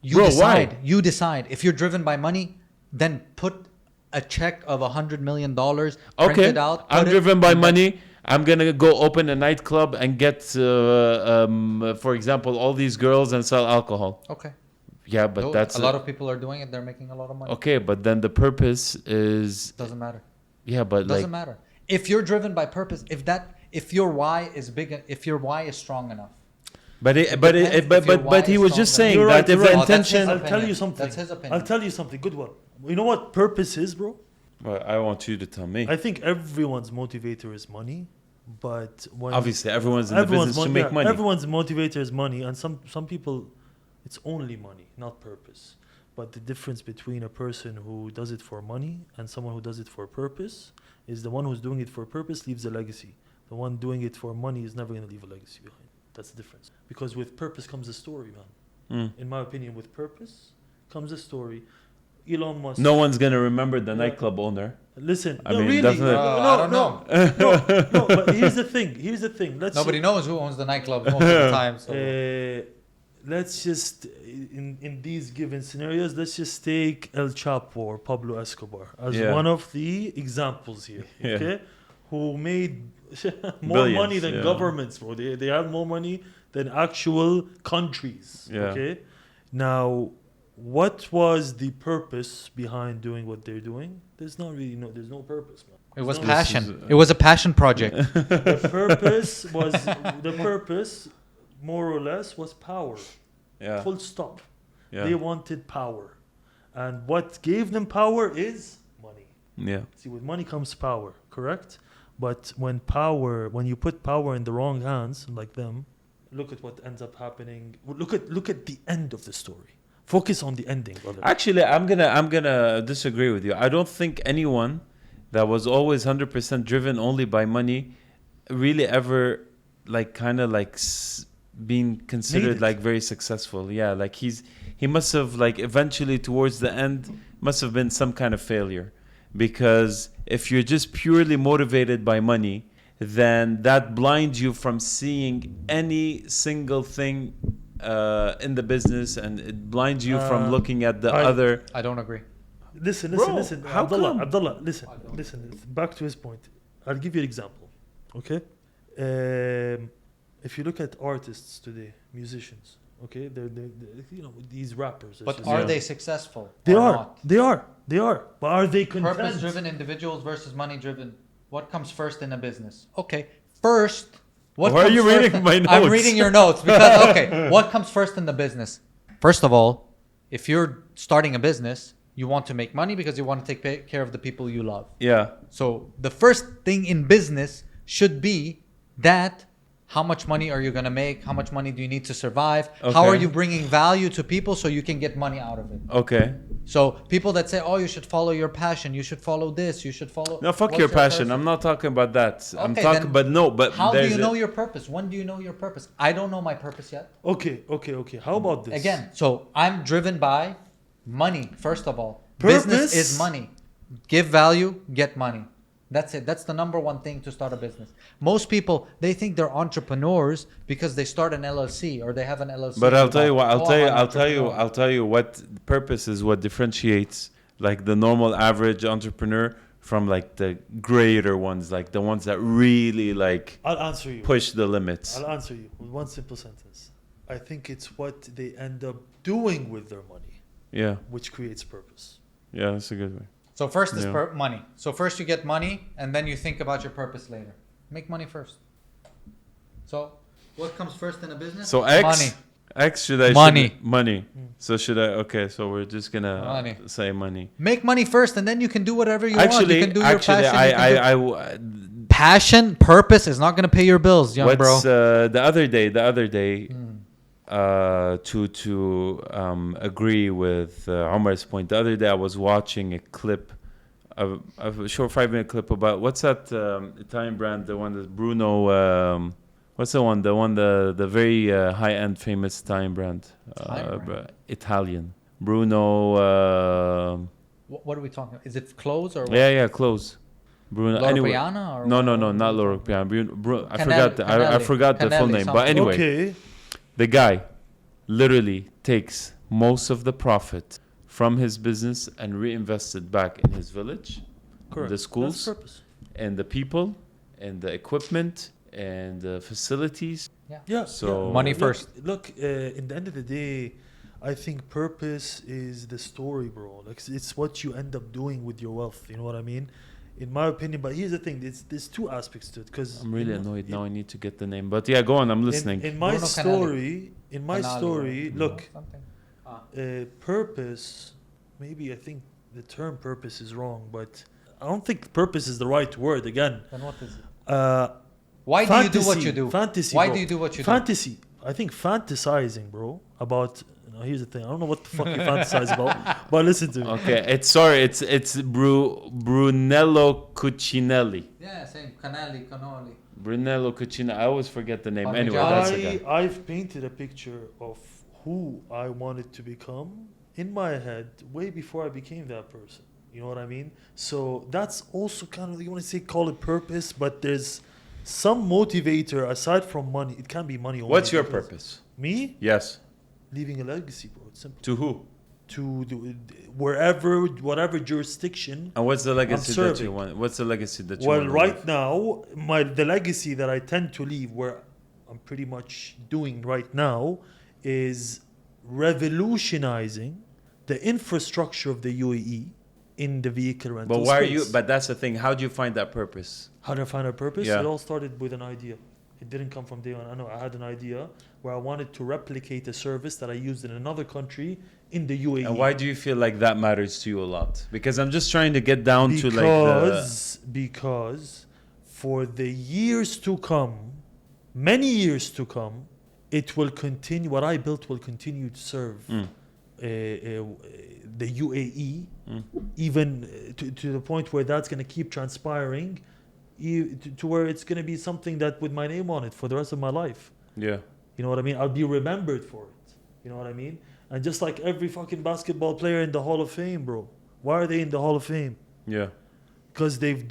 You Bro, decide. why? You decide. If you're driven by money, then put a check of $100 million, print Okay, it out. I'm put it driven by in money. I'm going to go open a nightclub and get, for example, all these girls and sell alcohol. Okay. Yeah, but that's... a lot of people are doing it. They're making a lot of money. Okay, but then the purpose is... Doesn't matter. Yeah, but Doesn't matter. If you're driven by purpose, if your why is big, if your why is strong enough. But he was just saying You're that right, if you're the right. intention... I'll tell you something. That's his opinion. I'll tell you something. Good one. You know what purpose is, bro? Well, I want you to tell me. I think everyone's motivator is money, but when Obviously, everyone's in the business to make money. Everyone's motivator is money, and some people, it's only money, not purpose. But the difference between a person who does it for money and someone who does it for purpose is the one who's doing it for purpose leaves a legacy. The one doing it for money is never going to leave a legacy behind. That's the difference. Because with purpose comes a story, man. In my opinion, with purpose comes a story. Elon Musk. No one's going to remember the nightclub owner. Listen, I no, mean, really. definitely. I don't know. No, but here's the thing. Nobody knows who owns the nightclub most of the time. So. Let's just, in these given scenarios, let's just take El Chapo or Pablo Escobar as one of the examples here, okay? Who made more Billions, money than governments, bro. They have more money than actual countries. Yeah. Okay. Now, what was the purpose behind doing what they're doing? There's no purpose, man. It was No. passion. It was a passion project. The purpose, more or less, was power. Yeah. Full stop. Yeah. They wanted power. And what gave them power is money. Yeah. See, with money comes power, correct? But when you put power in the wrong hands, like them, look at what ends up happening. Look at the end of the story. Focus on the ending, brother. Actually, I'm gonna disagree with you. I don't think anyone that was always 100% driven only by money really ever being considered like very successful. Yeah, like he must have like eventually towards the end must have been some kind of failure, because if you're just purely motivated by money, then that blinds you from seeing any single thing in the business, and it blinds you from looking at the other. I don't agree. Listen. How come? Abdullah, listen. Back to his point. I'll give you an example. Okay? If you look at artists today, musicians, okay? They're these rappers. But are they successful? They or are. not? They are. But are they content? Purpose-driven individuals versus money-driven. What comes first in a business? Okay, first. Why are you reading my notes? I'm reading your notes because okay. What comes first in the business? First of all, if you're starting a business, you want to make money because you want to take care of the people you love. Yeah. So the first thing in business should be that. How much money are you going to make? How much money do you need to survive? Okay. How are you bringing value to people so you can get money out of it? Okay. So people that say, oh, you should follow your passion. You should follow this. You should follow... No, fuck your passion. I'm not talking about that. I'm Okay, talking, then but how do you know your purpose? When do you know your purpose? I don't know my purpose yet. Okay. How about this? Again, so I'm driven by money, first of all. Purpose? Business is money. Give value, get money. That's it. That's the number one thing to start a business. Most people, they think they're entrepreneurs because they start an LLC or they have an LLC. But I'll tell you what. Oh, I'll tell you what purpose is. What differentiates like the normal average entrepreneur from like the greater ones, like the ones that really like I'll answer you. push the limits. I'll answer you with one simple sentence. I think it's what they end up doing with their money, Yeah. which creates purpose. Yeah, that's a good way. So first is money. So first you get money and then you think about your purpose later. Make money first. So what comes first in a business? So X. Money. X should I Money. should- money. So should I? Okay, so we're just gonna Money. say money. Make money first and then you can do whatever you want. Actually, You can do your passion. I Passion, purpose is not going to pay your bills, young bro. what's the other day to agree with Omar's point. The other day I was watching a clip, of a short 5-minute clip about what's that Italian brand, the one that Bruno. What's the one? The very high-end famous Italian brand. Italian. Bruno. What are we talking about? Is it clothes or what? Yeah, clothes. Bruno. Loro Anyway, Piana or no, what? not Loro Piana. I Canelli, forgot the full Canelli, name. But something. anyway, Okay. the guy literally takes most of the profit from his business and reinvests it back in his village, Correct. the schools, That's purpose. and the people, and the equipment, and the facilities. Yeah. So- yeah. Money Look- first. Look, in the end of the day, I think purpose is the story, bro. Like it's what you end up doing with your wealth. You know what I mean? In my opinion. But here's the thing: there's two aspects to it. Because I'm really annoyed now. I need to get the name. But yeah, go on. I'm listening. In my Bruno story, Canali, look, something. purpose. Maybe I think the term purpose is wrong, but I don't think purpose is the right word. Again, Then what is it? Why do you do what you do? Fantasy. Why bro. do you do what you Fantasy. I think fantasizing, bro. About here's the thing. I don't know what the fuck you fantasize about, but listen to me. Okay, it's Brunello Cucinelli. do? Yeah, same. Cannoli. Brunello Cucinelli. I always forget the name. Parmigiano. Anyway, that's the guy. I've painted a picture of who I wanted to become in my head way before I became that person. You know what I mean? So that's also kind of, you want to say call it purpose, but there's some motivator aside from money. It can be money only. What's your because- purpose? Me? Yes. Leaving a legacy, bro. It's simple. To who? To do, whatever jurisdiction. And what's the legacy that serving. you want? What's the legacy that you Well, want? to right leave? now, the legacy that I tend to leave, where I'm pretty much doing right now is revolutionizing the infrastructure of the UAE in the vehicle rental But why are space. you? But that's the thing. How do you find that purpose? How did I find a purpose? Yeah. It all started with an idea. It didn't come from day one. I know I had an idea where I wanted to replicate a service that I used in another country in the UAE. And why do you feel like that matters to you a lot? Because I'm just trying to get down to like because for the years to come, many years to come, it will continue. What I built will continue to serve the UAE, even to the point where that's going to keep transpiring, to where it's going to be something that with my name on it for the rest of my life. Yeah. You know what I mean? I'll be remembered for it. You know what I mean? And just like every fucking basketball player in the Hall of Fame, bro. Why are they in the Hall of Fame? Yeah. Because they've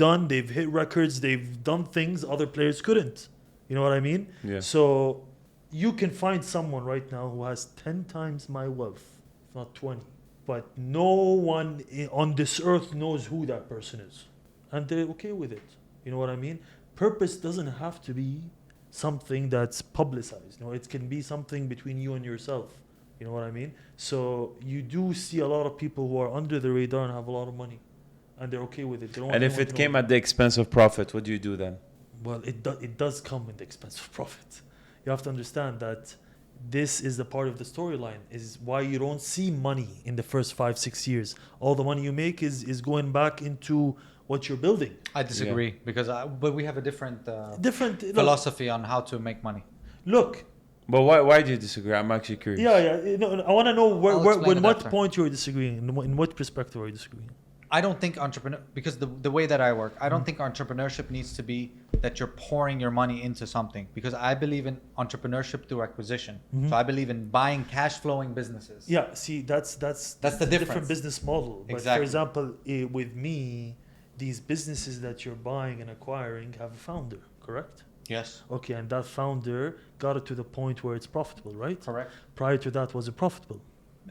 hit records, they've done things other players couldn't. You know what I mean? Yeah. So you can find someone right now who has 10 times my wealth, if not 20. But no one on this earth knows who that person is. And they're okay with it. You know what I mean? Purpose doesn't have to be something that's publicized. You know, it can be something between you and yourself. You know what I mean? So you do see a lot of people who are under the radar and have a lot of money. And they're okay with it. They don't And want if anyone it to came know. at the expense of profit, what do you do then? Well, it does come with the expense of profit. You have to understand that this is the part of the storyline, is why you don't see money in the first 5-6 years. All the money you make is going back into what you're building. I disagree because but we have a different philosophy on how to make money. Look, But why do you disagree? I'm actually curious. yeah. No, I want to know I'll explain it what after. point you're disagreeing. In what perspective are you disagreeing? I don't think because the way that I work, I don't think entrepreneurship needs to be that you're pouring your money into something, because I believe in entrepreneurship through acquisition. So I believe in buying cash flowing businesses. Yeah, see, that's the difference. different business model. But Exactly. for example, with me, these businesses that you're buying and acquiring have a founder, correct? Yes. Okay, and that founder got it to the point where it's profitable, right? Correct. Prior to that, was it profitable?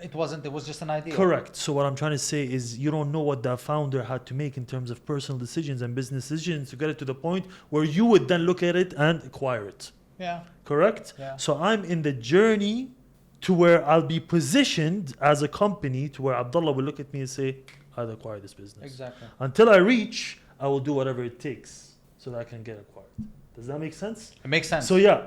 It wasn't. It was just an idea. Correct. So what I'm trying to say is you don't know what that founder had to make in terms of personal decisions and business decisions to get it to the point where you would then look at it and acquire it. Yeah. Correct? Yeah. So I'm in the journey to where I'll be positioned as a company to where Abdullah will look at me and say, I'd acquire this business. Exactly. Until I reach, I will do whatever it takes so that I can get acquired. Does that make sense? It makes sense. So yeah,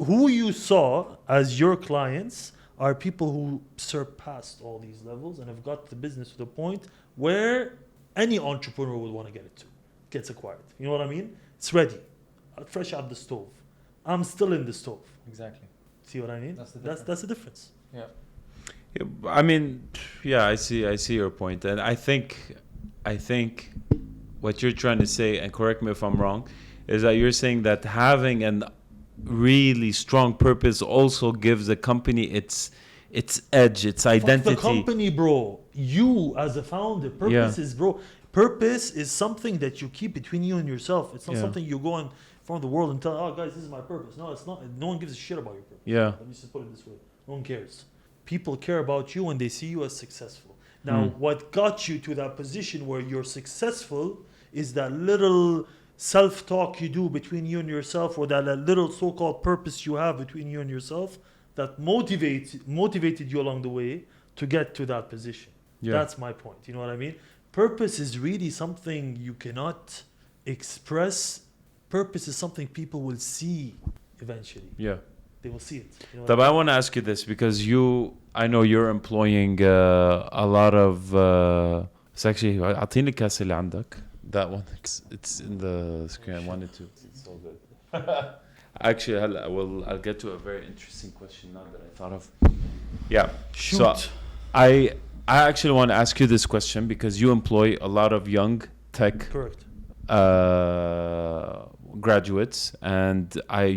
who you saw as your clients are people who surpassed all these levels and have got the business to the point where any entrepreneur would want to get it to. Gets acquired. You know what I mean? It's ready. Fresh out the stove. I'm still in the stove. Exactly. See what I mean? That's the difference. That's the difference. Yeah. Yeah, I mean, yeah, I see your point, and I think what you're trying to say, and correct me if I'm wrong, is that you're saying that having an really strong purpose also gives a company its edge, its identity. Fuck the company, bro. You as a founder, purpose is, bro. Purpose is something that you keep between you and yourself. It's not something you go in front of the world and tell, oh guys, this is my purpose. No, it's not. No one gives a shit about your purpose. Yeah. Let me just put it this way. No one cares. People care about you when they see you as successful. Now, what got you to that position where you're successful is that little self-talk you do between you and yourself, or that little so-called purpose you have between you and yourself that motivated you along the way to get to that position. Yeah. That's my point. You know what I mean? Purpose is really something you cannot express. Purpose is something people will see eventually. Yeah. They will see it. You know what But I I want to ask you this because I know you're employing a lot of. It's actually أعطيني الكاس اللي عندك. That one, it's in the screen. I wanted to. It's so good. Actually, I'll get to a very interesting question now that I thought of. Yeah. Shoot. So I actually want to ask you this question because you employ a lot of young tech Correct. graduates, and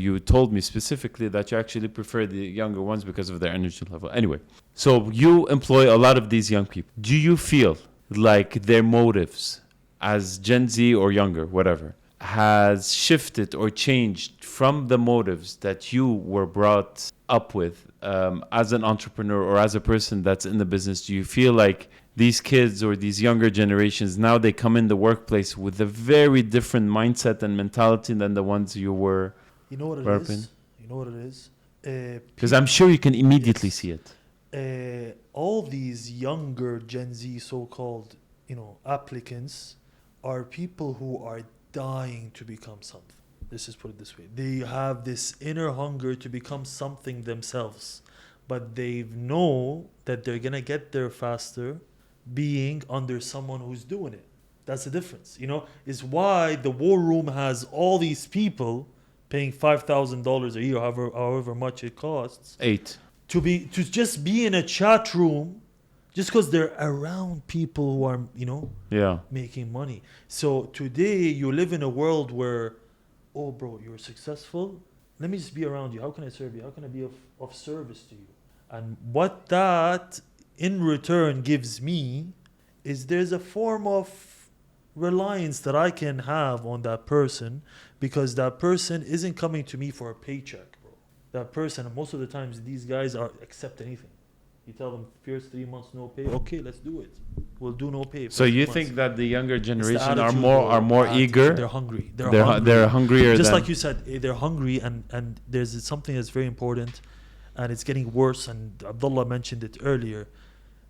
you told me specifically that you actually prefer the younger ones because of their energy level. Anyway, so you employ a lot of these young people. Do you feel like their motives as Gen Z or younger, whatever, has shifted or changed from the motives that you were brought up with as an entrepreneur or as a person that's in the business? Do you feel like these kids or these younger generations, now they come in the workplace with a very different mindset and mentality than the ones you were You know what it brought up in? is? You know what it is? Because I'm sure you can immediately see it. All these younger Gen Z so-called, applicants are people who are dying to become something. Let's just put it this way. They have this inner hunger to become something themselves, but they know that they're going to get there faster being under someone who's doing it. That's the difference, is why the war room has all these people paying $5,000 a year, however much it costs. 8. To just be in a chat room just because they're around people who are, making money. So today you live in a world where, oh, bro, you're successful. Let me just be around you. How can I serve you? How can I be of service to you? And what that in return gives me is there's a form of reliance that I can have on that person because that person isn't coming to me for a paycheck, bro. That person, and most of the times these guys accept anything. You tell them first 3 months no pay. Okay, let's do it. We'll do no pay. So you think that the younger generation are more eager? They're hungry. They're hungrier. Just like you said, they're hungry, and there's something that's very important, and it's getting worse. And Abdullah mentioned it earlier.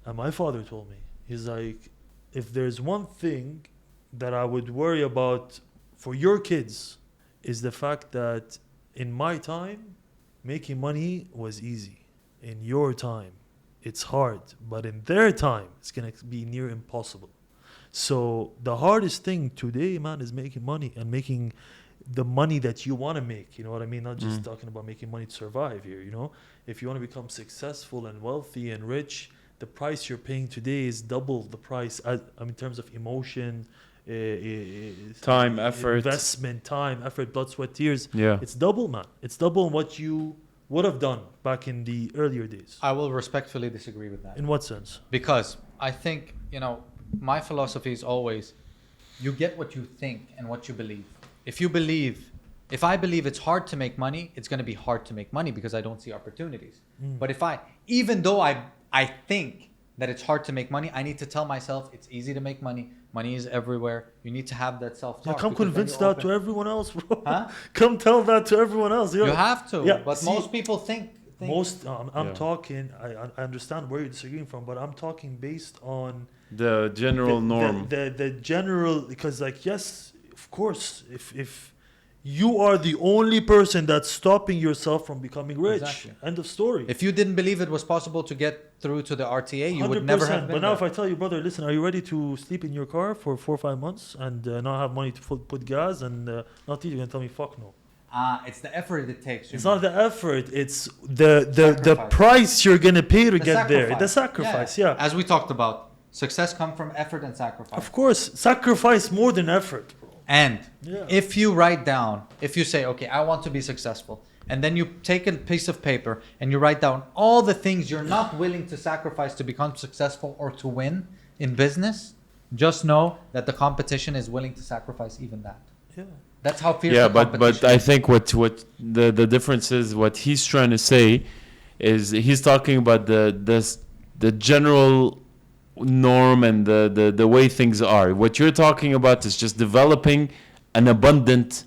And my father told me, he's like, if there's one thing that I would worry about for your kids is the fact that in my time, making money was easy. In your time, it's hard. But in their time, it's going to be near impossible. So the hardest thing today, man, is making money and making the money that you want to make. You know what I mean? Not just talking about making money to survive here, If you want to become successful and wealthy and rich, the price you're paying today is double the price in terms of emotion, time, effort, investment, blood, sweat, tears. Yeah, it's double, man. It's double what you would have done back in the earlier days. I will respectfully disagree with that. In what sense? Because I think, my philosophy is always, you get what you think and what you believe. If I believe it's hard to make money, it's going to be hard to make money because I don't see opportunities. But even though I think that it's hard to make money, I need to tell myself it's easy to make money. Money is everywhere. You need to have that self-talk. Yeah, come convince that to everyone else, bro. Huh? Come tell that to everyone else. You have to. Yeah, but most people think. I'm talking, I understand where you're disagreeing from, but I'm talking based on the general norm. The general, because yes, of course, if you are the only person that's stopping yourself from becoming rich. Exactly. End of story. If you didn't believe it was possible to get through to the RTA, you would 100%. never have been But now there. if I tell you, brother, listen, are you ready to sleep in your car for 4 or 5 months and not have money to put gas and not eat, you're going to tell me, fuck no. It's the effort it takes. It's not the effort. It's the price you're going to pay to get there. The sacrifice, yeah. As we talked about, success comes from effort and sacrifice. Of course, sacrifice more than effort, bro. And if you write down, if you say, okay, I want to be successful, and then you take a piece of paper and you write down all the things you're not willing to sacrifice to become successful or to win in business, just know that the competition is willing to sacrifice even that. Yeah. That's how fierce the competition but I think what the difference is, what he's trying to say is he's talking about the general norm and the way things are. What you're talking about is just developing an abundant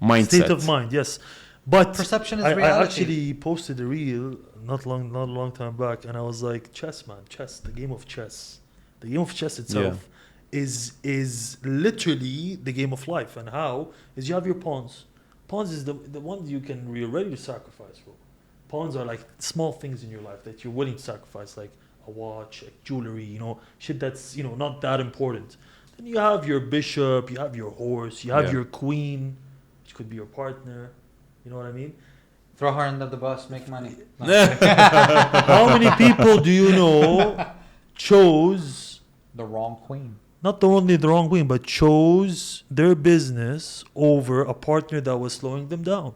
mindset. State of mind, yes. But perception is reality. I actually posted a reel not a long time back, and I was like, chess, man, the game of chess. The game of chess itself is literally the game of life. And how is you have your pawns. Pawns is the ones you're ready to sacrifice for. Pawns are like small things in your life that you're willing to sacrifice, like a watch, jewelry, shit that's, not that important. Then you have your bishop, you have your horse, you have your queen, which could be your partner. You know what I mean? Throw her under the bus, make money. How many people do you know chose the wrong queen? Not only the wrong queen, but chose their business over a partner that was slowing them down.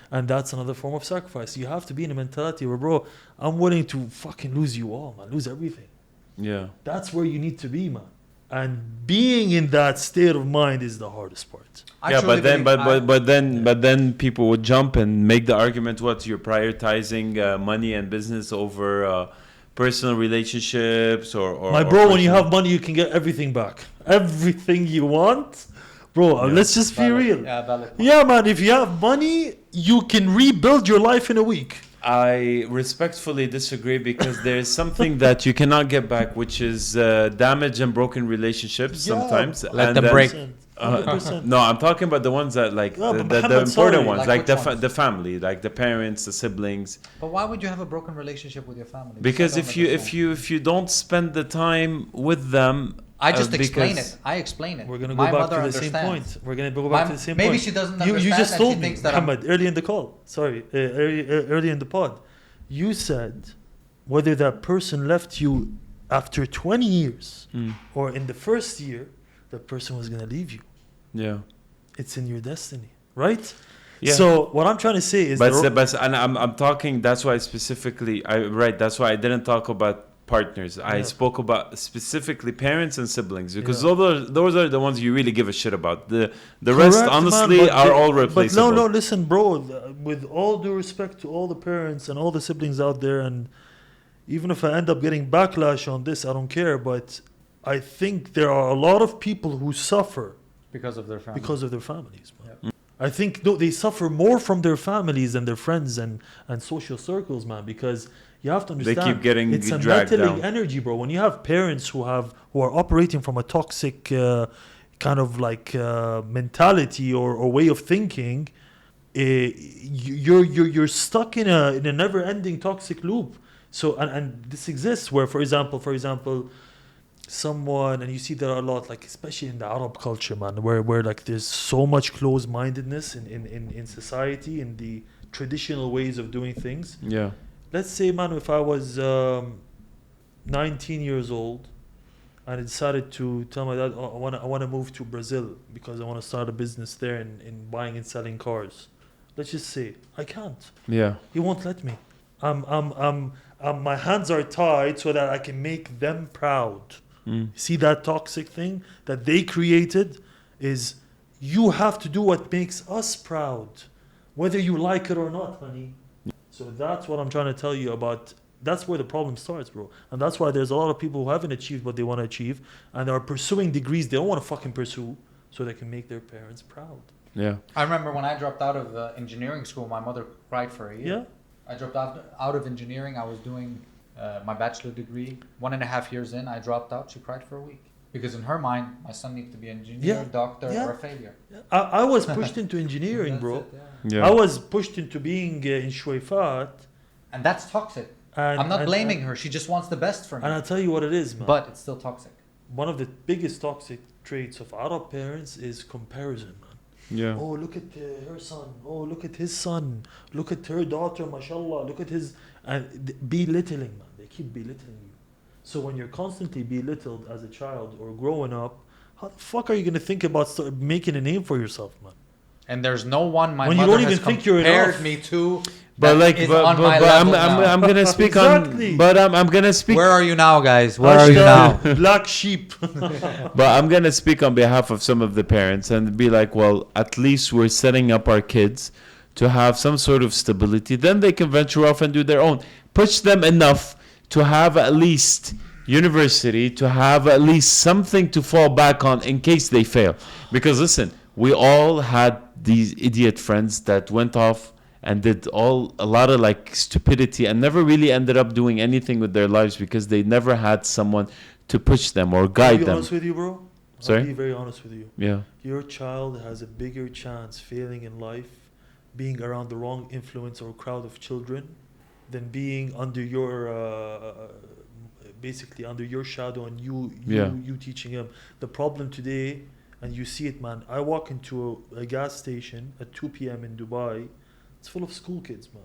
And that's another form of sacrifice. You have to be in a mentality where, bro, I'm willing to fucking lose you all, man. Lose everything. Yeah. That's where you need to be, man. And being in that state of mind is the hardest part. But then people would jump and make the argument, what, you're prioritizing money and business over personal relationships or my bro, when you have money, you can get everything back. Everything you want. Bro, let's just be real. Yeah, valid. Yeah, man, if you have money, you can rebuild your life in a week. I respectfully disagree because there is something that you cannot get back, which is damaged and broken relationships sometimes. Let And them then- break. 100%. No, I'm talking about the ones that like No, the but Muhammad, important sorry. ones, Like like which ones? the family, like the parents, the siblings. But why would you have a broken relationship with your family? Because I don't if you don't spend the time with them, I just explain because- it. I explain it. We're gonna My go back mother to the same understands. point. We're gonna go back to the same point. Maybe she doesn't You understand. just and told she me, thinks that I'm- Muhammad, early in the call. Sorry, early in the pod. You said whether that person left you after 20 years or in the first year, that person was gonna leave you. yeah. It's in your destiny, right? Yeah. So what I'm trying to say is, But and I'm talking. That's why specifically, That's why I didn't talk about partners. I Yeah. spoke about specifically parents and siblings because Yeah. those are the ones you really give a shit about. The rest, Correct, honestly, man, are all replaceable. But no, listen, bro. With all due respect to all the parents and all the siblings out there, and even if I end up getting backlash on this, I don't care. But I think there are a lot of people who suffer because of their family. because of their families, man. I think they suffer more from their families and their friends and social circles, man, because you have to They understand keep getting it's a dragged meddling down. energy, bro. When you have parents who are operating from a toxic kind of like mentality or way of thinking, you're stuck in a never-ending toxic loop. So and this exists where, for example, someone, and you see that a lot, like especially in the Arab culture, man, where like there's so much close-mindedness in society, in the traditional ways of doing things. Yeah. Let's say, man, if I was 19 years old and I decided to tell my dad, oh, I want to move to Brazil because I want to start a business there in buying and selling cars. Let's just say I can't. Yeah. He won't let me. My hands are tied so that I can make them proud. See that toxic thing that they created is you have to do what makes us proud, whether you like it or not, honey. So that's what I'm trying to tell you about. That's where the problem starts, bro. And that's why there's a lot of people who haven't achieved what they want to achieve and are pursuing degrees they don't want to fucking pursue so they can make their parents proud. Yeah. I remember when I dropped out of engineering school, my mother cried for a year. Yeah. I dropped out of engineering. I was doing my bachelor degree. 1.5 years in, I dropped out. She cried for a week. Because in her mind, my son needs to be an engineer, doctor, or a failure. I was pushed into engineering, That's bro. it, yeah. Yeah. I was pushed into being in Shuaifat. And that's toxic. I'm not blaming her. She just wants the best for me. And I'll tell you what it is, man. But it's still toxic. One of the biggest toxic traits of Arab parents is comparison, man. Yeah. Oh, look at her son. Oh, look at his son. Look at her daughter, mashallah. Look at his... And belittling, man. They keep belittling you. So when you're constantly belittled as a child or growing up, how the fuck are you going to think about making a name for yourself, man? And there's no one my When you mother don't has even think you're compared enough. me to But that like, is but, on but, my but level now. I'm gonna speak Exactly. on. But I'm gonna speak. Where are you now, guys? Where are you now? Black sheep. But I'm gonna speak on behalf of some of the parents and be like, well, at least we're setting up our kids to have some sort of stability. Then they can venture off and do their own. Push them enough to have at least university, to have at least something to fall back on in case they fail. Because listen, we all had these idiot friends that went off and did a lot of like stupidity and never really ended up doing anything with their lives because they never had someone to push them or I'll guide be them. honest with you, bro. Sorry? I'll be very honest with you. Yeah. Your child has a bigger chance failing in life being around the wrong influence or crowd of children than being under your basically under your shadow and you teaching him. The problem today, and you see it, man. I walk into a gas station at 2 p.m. in Dubai. It's full of school kids, man.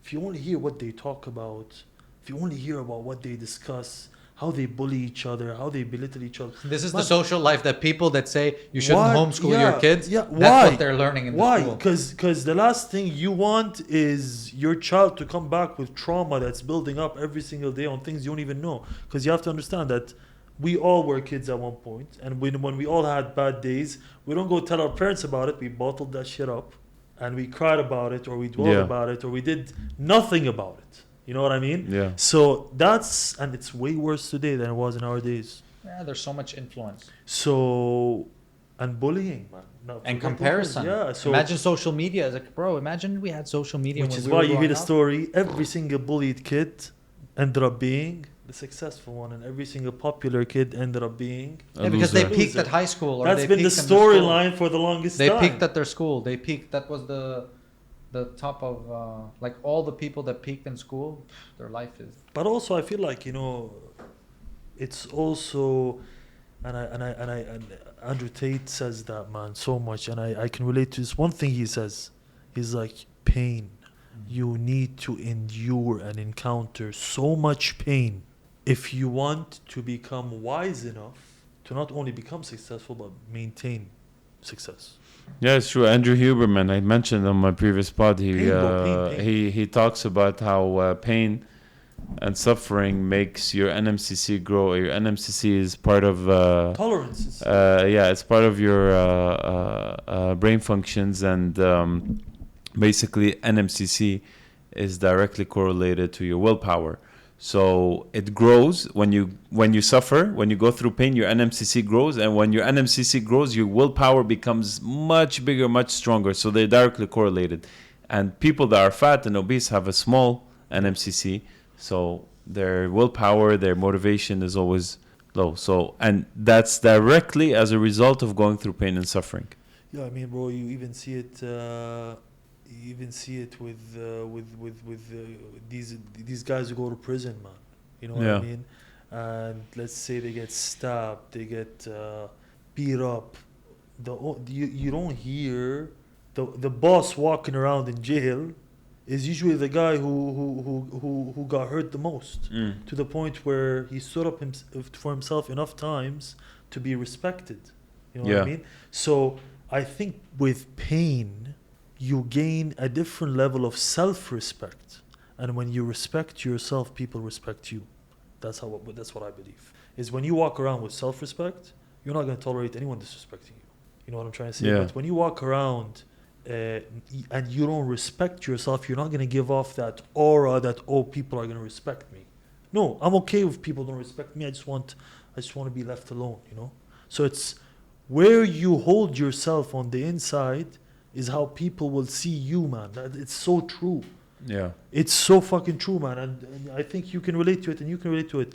If you only hear what they talk about, if you only hear about what they discuss, how they bully each other, how they belittle each other. This is Man, the social life that people that say you shouldn't Why? homeschool Yeah, your kids. yeah. That's Why? what they're learning in the Why? school. Because the last thing you want is your child to come back with trauma that's building up every single day on things you don't even know. Because you have to understand that we all were kids at one point, and when we all had bad days, we don't go tell our parents about it. We bottled that shit up, and we cried about it, or we dwelled about it, or we did nothing about it. You know what I mean? Yeah. So and it's way worse today than it was in our days. Yeah, there's so much influence. So and bullying, man. No, And forget comparison. Yeah. So Imagine social media. It's like, bro, imagine we had social media. which when is we why were you hear growing the up. story. Every single bullied kid ended up being the successful one, and every single popular kid ended up being. A Yeah, because they loser. peaked at high school. Or That's they been the peaked in school. storyline for the longest They time. peaked at their school. They peaked. That was the top of like all the people that peaked in school. Their life is. But also, I feel like it's also, and Andrew Tate says that, man, so much, and I can relate to this. One thing he says, he's like, pain. You need to endure and encounter so much pain if you want to become wise enough to not only become successful but maintain success. Yeah, it's true. Andrew Huberman, I mentioned on my previous pod, Pain. he talks about how pain and suffering makes your NMCC grow. Your NMCC is part of Tolerances. it's part of your brain functions, and basically NMCC is directly correlated to your willpower. So it grows when you suffer, when you go through pain, your NMCC grows, and when your NMCC grows, your willpower becomes much bigger, much stronger. So they're directly correlated. And people that are fat and obese have a small NMCC, so their willpower, their motivation is always low. So, and that's directly as a result of going through pain and suffering. Yeah, I mean, bro, you even see it. You even see it with these guys who go to prison, man. You know what I mean? And let's say they get stabbed, they get beat up. You don't hear the boss walking around in jail is usually the guy who got hurt the most, to the point where he stood up for himself enough times to be respected. You know what I mean? So I think with pain, you gain a different level of self-respect, and when you respect yourself, people respect you. That's what I believe. Is when you walk around with self-respect, you're not going to tolerate anyone disrespecting you. You know what I'm trying to say? Yeah. But when you walk around and you don't respect yourself, you're not going to give off that aura that, oh, people are going to respect me. No, I'm okay if people don't respect me. I just want to be left alone. So it's where you hold yourself on the inside is how people will see you, man. It's so true. Yeah. It's so fucking true, man. And I think you can relate to it, and you can relate to it.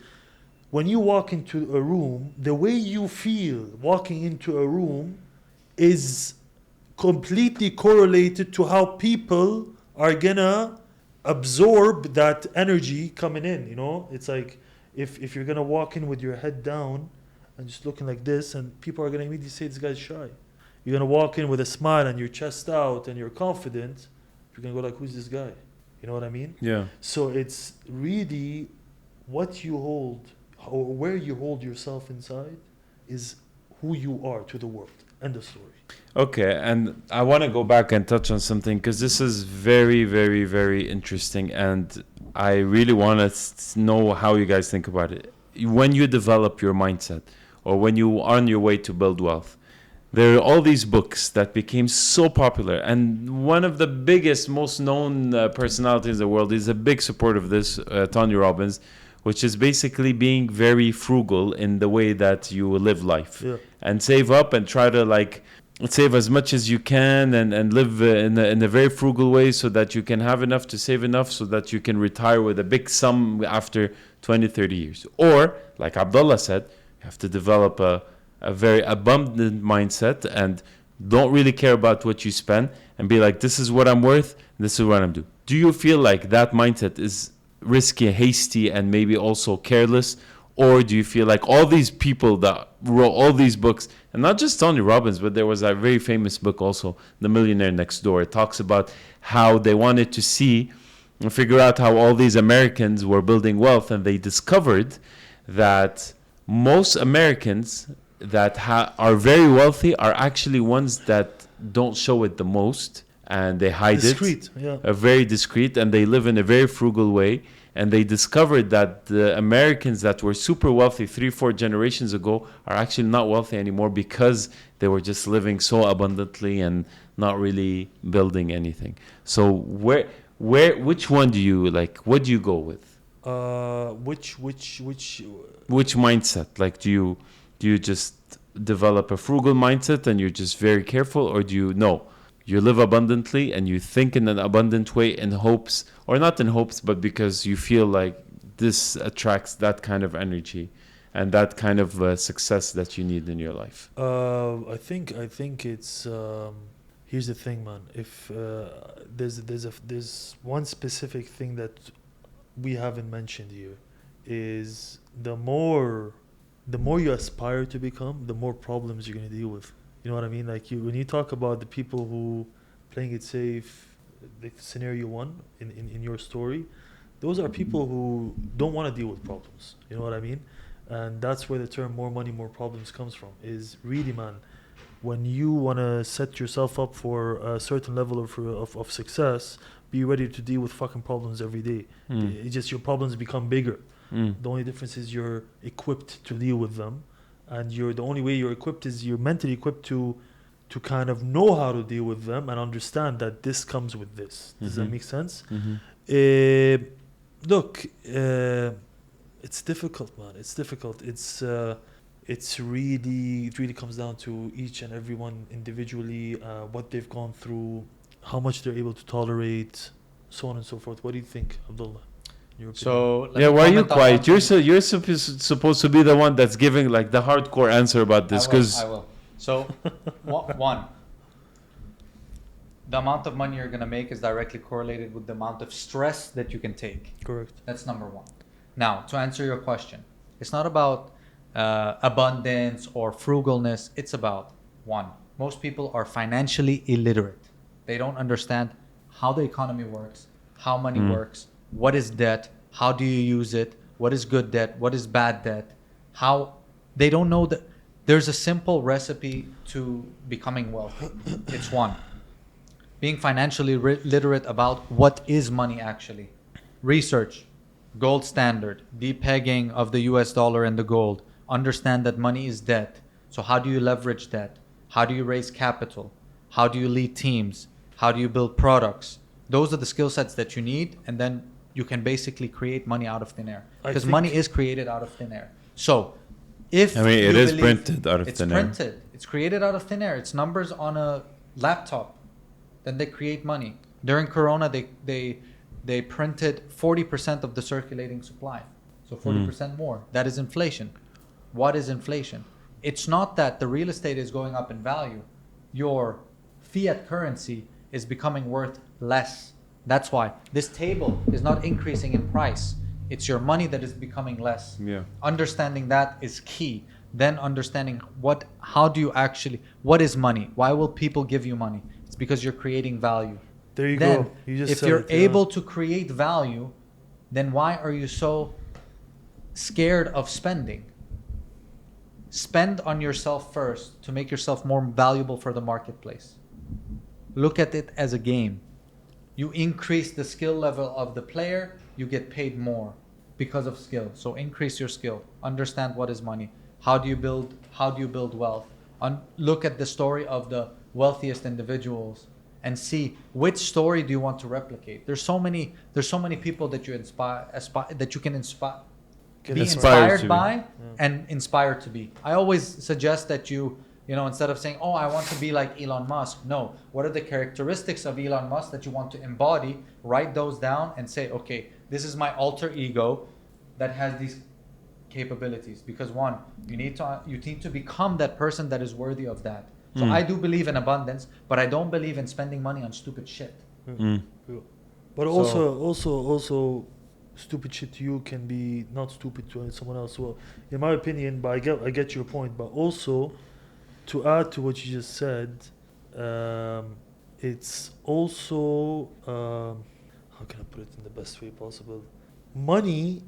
When you walk into a room, the way you feel walking into a room is completely correlated to how people are gonna absorb that energy coming in. It's like if you're gonna walk in with your head down and just looking like this, and people are gonna immediately say this guy's shy. You're gonna walk in with a smile and your chest out and you're confident, you're gonna go like, who's this guy? You know what I mean? Yeah. So it's really what you hold, or where you hold yourself inside, is who you are to the world. End of story. Okay, and I want to go back and touch on something, because this is very, very, very interesting, and I really want to know how you guys think about it. When you develop your mindset, or when you are on your way to build wealth, there are all these books that became so popular, and one of the biggest, most known personalities in the world is a big supporter of this, Tony Robbins, which is basically being very frugal in the way that you live life, and save up and try to save as much as you can, and live in a very frugal way, so that you can have enough to save enough so that you can retire with a big sum after 20, 30 years. Or, like Abdullah said, you have to develop a very abundant mindset and don't really care about what you spend, and be like, this is what I'm worth, this is what I'm doing. Do you feel like that mindset is risky, hasty, and maybe also careless? Or do you feel like all these people that wrote all these books, and not just Tony Robbins, but there was a very famous book also, The Millionaire Next Door. It talks about how they wanted to see and figure out how all these Americans were building wealth, and they discovered that most Americans that are very wealthy are actually ones that don't show it the most, and they hide Discreet, very discreet, and they live in a very frugal way. And they discovered that the Americans that were super wealthy 3-4 generations ago are actually not wealthy anymore, because they were just living so abundantly and not really building anything. So which one do you like? What do you go with? Which Which mindset? Like, do you just develop a frugal mindset and you're just very careful, or do you you live abundantly and you think in an abundant way in hopes, or not in hopes, but because you feel like this attracts that kind of energy and that kind of success that you need in your life? I think it's here's the thing, man. If there's one specific thing that we haven't mentioned here, is the more you aspire to become, the more problems you're gonna deal with. You know what I mean? Like when you talk about the people who playing it safe, the scenario one in your story, those are people who don't want to deal with problems. You know what I mean? And that's where the term "more money, more problems" comes from. Is really, man, when you want to set yourself up for a certain level of success, be ready to deal with fucking problems every day. It's just your problems become bigger. The only difference is you're equipped to deal with them, and the only way you're equipped is you're mentally equipped to kind of know how to deal with them and understand that this comes with this. Does that make sense? Look, it's difficult, man. It's difficult. It really comes down to each and everyone individually, what they've gone through, how much they're able to tolerate, so on and so forth. What do you think, Abdullah? So why are you quiet? You're supposed to be the one that's giving like the hardcore answer about this, because I will. So one, the amount of money you're going to make is directly correlated with the amount of stress that you can take. Correct. That's number one. Now, to answer your question, it's not about abundance or frugalness. It's about, one, most people are financially illiterate. They don't understand how the economy works, how money works, what is debt, how do you use it, what is good debt, what is bad debt, how they don't know that there's a simple recipe to becoming wealthy. It's one, being financially literate about what is money actually. Research, gold standard, depegging of the US dollar and the gold. Understand that money is debt. So how do you leverage debt? How do you raise capital? How do you lead teams? How do you build products? Those are the skill sets that you need, and then you can basically create money out of thin air. Because money is created out of thin air. So if it is printed out of thin air. It's printed. It's created out of thin air. It's numbers on a laptop. Then they create money. During Corona, they printed 40% of the circulating supply. So 40% more. That is inflation. What is inflation? It's not that the real estate is going up in value. Your fiat currency is becoming worth less. That's why this table is not increasing in price. It's your money that is becoming less. Yeah. Understanding that is key. Then understanding what is money? Why will people give you money? It's because you're creating value. There you then, go. You just if said you're it, able to create value, then why are you so scared of spending? Spend on yourself first to make yourself more valuable for the marketplace. Look at it as a game. You increase the skill level of the player, you get paid more because of skill. So increase your skill. Understand what is money. How do you build wealth? Look at the story of the wealthiest individuals and see which story do you want to replicate. There's so many people that you can be inspired by and inspired to be. I always suggest that you instead of saying, oh, I want to be like Elon Musk. No, what are the characteristics of Elon Musk that you want to embody? Write those down and say, okay, this is my alter ego that has these capabilities. Because one, you need to become that person that is worthy of that. So I do believe in abundance, but I don't believe in spending money on stupid shit. But also stupid shit to you can be not stupid to someone else. Well, in my opinion, but I get your point. But also, to add to what you just said, it's also how can I put it in the best way possible? Money,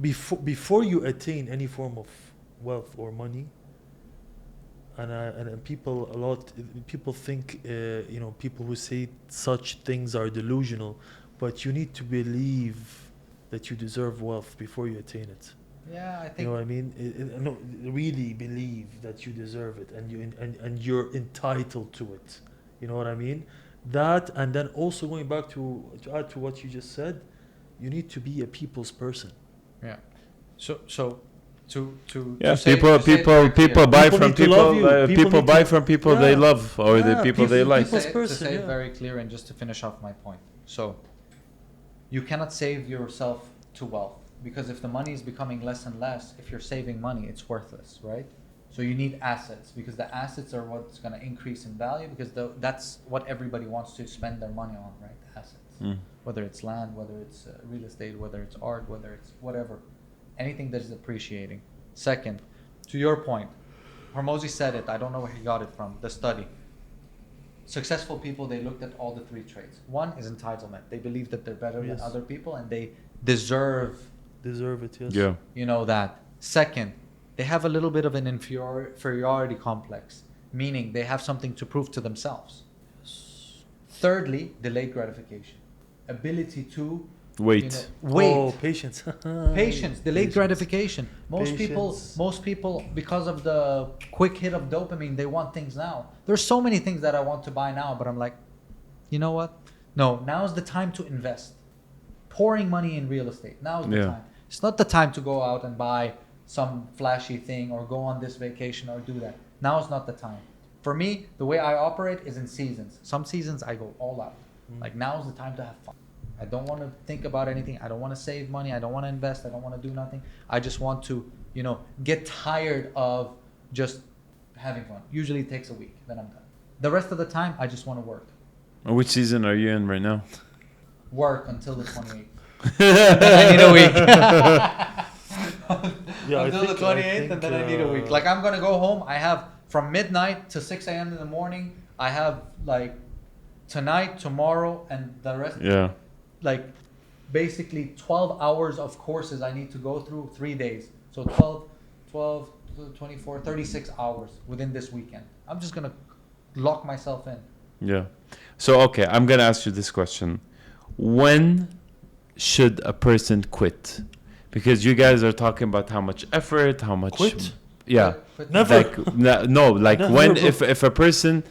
before you attain any form of wealth or money, and people think people who say such things are delusional, but you need to believe that you deserve wealth before you attain it. Yeah, I think. You know what I mean? No, really believe that you deserve it and you're entitled to it. You know what I mean? That, and then also going back to add to what you just said, you need to be a people's person. Yeah. So Yeah, say- people to say it very clear. buy People from need to love people. you. People People need buy to- from people they Yeah. love or the Yeah, people they people- like. people's To person, say it yeah. very clear and just to finish off my point. So, you cannot save yourself to wealth because if the money is becoming less and less, if you're saving money, it's worthless, right? So you need assets because the assets are what's going to increase in value because that's what everybody wants to spend their money on, right? Assets. Mm. Whether it's land, whether it's real estate, whether it's art, whether it's whatever. Anything that is appreciating. Second, to your point, Hormozi said it, I don't know where he got it from, the study. Successful people, they looked at all the three traits. One is entitlement. They believe that they're better than Yes. other people and they deserve, Deserve it, yes. Yeah. you know, that. Second, they have a little bit of an inferiority complex, meaning they have something to prove to themselves. Thirdly, delayed gratification. Ability to Wait. wait. Oh, patience. Patience, delayed Patience. gratification. Most Patience. people, because of the quick hit of dopamine, they want things now. There's so many things that I want to buy now, but I'm like, you know what? No, now's the time to invest. Pouring money in real estate. Now's the Yeah. time. It's not the time to go out and buy some flashy thing or go on this vacation or do that. Now is not the time. For me, the way I operate is in seasons. Some seasons I go all out. Like now is the time to have fun. I don't want to think about anything. I don't want to save money. I don't want to invest. I don't want to do nothing. I just want to, you know, get tired of just having fun. Usually it takes a week, then I'm done. The rest of the time, I just want to work. Which season are you in right now? Work until the 28th. Then I need a week. Yeah, I until think- the 28th, and then I need a week. Like I'm going to go home. I have from midnight to 6 a.m. in the morning. I have like tonight, tomorrow, and the rest. Yeah. Like basically 12 hours of courses I need to go through 3 days. So 12, 24, 36 hours within this weekend. I'm just going to lock myself in. Yeah. So, okay, I'm going to ask you this question. When should a person quit? Because you guys are talking about how much effort, how much... Quit? Yeah. Quit Never. Like, no, like Never, when, bro. if a person...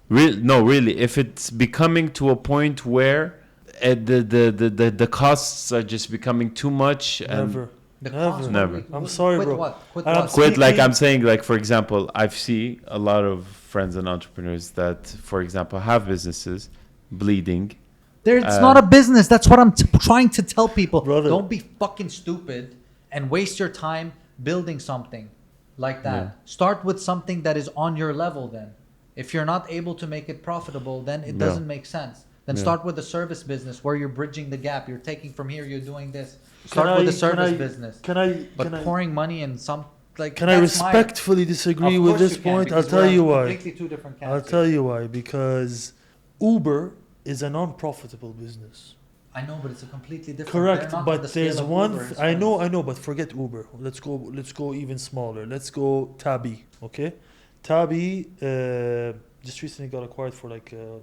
No, really, if it's becoming to a point where the costs are just becoming too much and... Never. The Never. cost- Never. I'm sorry, quit bro. What? Quit And I'm what? Quit, like Speaking- I'm saying, like for example, I've seen a lot of friends and entrepreneurs that, for example, have businesses bleeding. It's not a business. That's what I'm trying to tell people. Brother. Don't be fucking stupid and waste your time building something like that. Yeah. Start with something that is on your level then. If you're not able to make it profitable, then it Yeah. doesn't make sense. Then Yeah. start with a service business where you're bridging the gap. You're taking from here, you're doing this. Can Start with a I- service can I- business. Can But I pouring money in some like can I that's my- respectfully disagree Of with course this you can, point? I'll because tell we're you on why. Completely two different camps I'll here. tell you why. Because Uber is a non-profitable business. I know, but it's a completely different. Correct, they're not on but the scale there's of one. Uber and I know, but forget Uber. Let's go even smaller. Let's go Tabi. Okay, Tabi just recently got acquired for like $1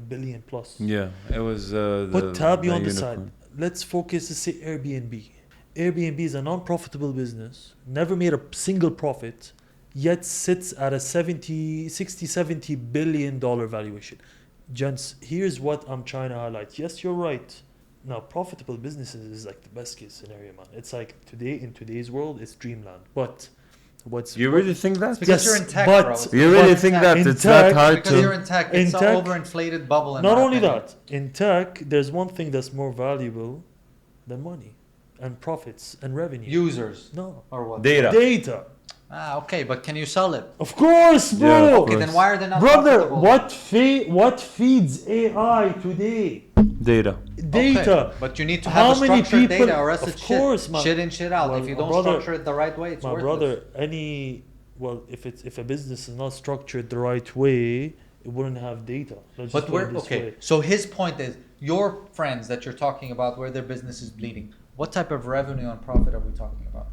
billion plus. Yeah, it was... Put Tabi the on the unicorn. side. Let's focus. Let's say Airbnb. Airbnb is a non-profitable business. Never made a single profit, yet sits at a 60-70 billion dollar valuation. Gents, here's what I'm trying to highlight. Yes, you're right. Now, profitable businesses is like the best case scenario, man. It's like in today's world, it's dreamland. But what's You really think that? Because Yes, you're in tech, but- bro. It's You really in think tech. that In it's that tech- hard Because you're to... in tech, In it's an tech- overinflated bubble. In not my only opinion. that, in tech, there's one thing that's more valuable than money and profits and revenue. Users No. or what? Data. Data. Okay, but can you sell it? Of course, bro. Yeah, of Okay, then why are they not Brother, profitable? what feeds AI today? Data. Data. Okay, but you need to How have a many structured people- data or else of it's course, shit. man. Shit in, shit out. Well, If you don't brother- structure it the right way, it's My worthless. brother, if a business is not structured the right way, it wouldn't have data. Let's But just put it we're this okay. way. So his point is your friends that you're talking about where their business is bleeding. What type of revenue and profit are we talking about?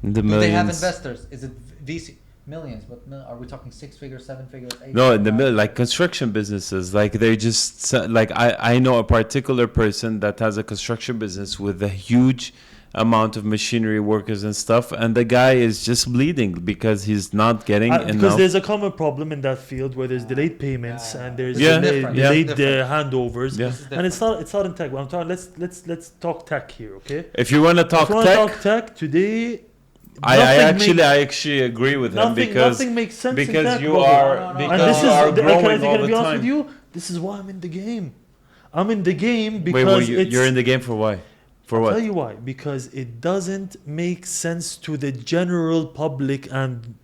The Do they have millions. investors? Is it VC? Millions, but are we talking 6 figures, 7 figures, 8 No, figures? in the middle, like construction businesses, like they just like I know a particular person that has a construction business with a huge amount of machinery workers and stuff, and the guy is just bleeding because he's not getting Because enough. there's a common problem in that field where there's delayed payments Yeah. and there's Yeah. Different. delayed This is different. handovers. Yeah. This is And it's different. not in tech. But I'm talking. Let's talk tech here, okay? If you want to talk If you wanna tech, talk tech today, I nothing actually agree with him because nothing makes sense in because tech, you brother. are No, no, no. because And this you is, are can growing I all be the honest with time. you? This is why I'm in the game. I'm in the game Wait, because you're in the game for why? For I'll what? tell you why. Because it doesn't make sense to the general public and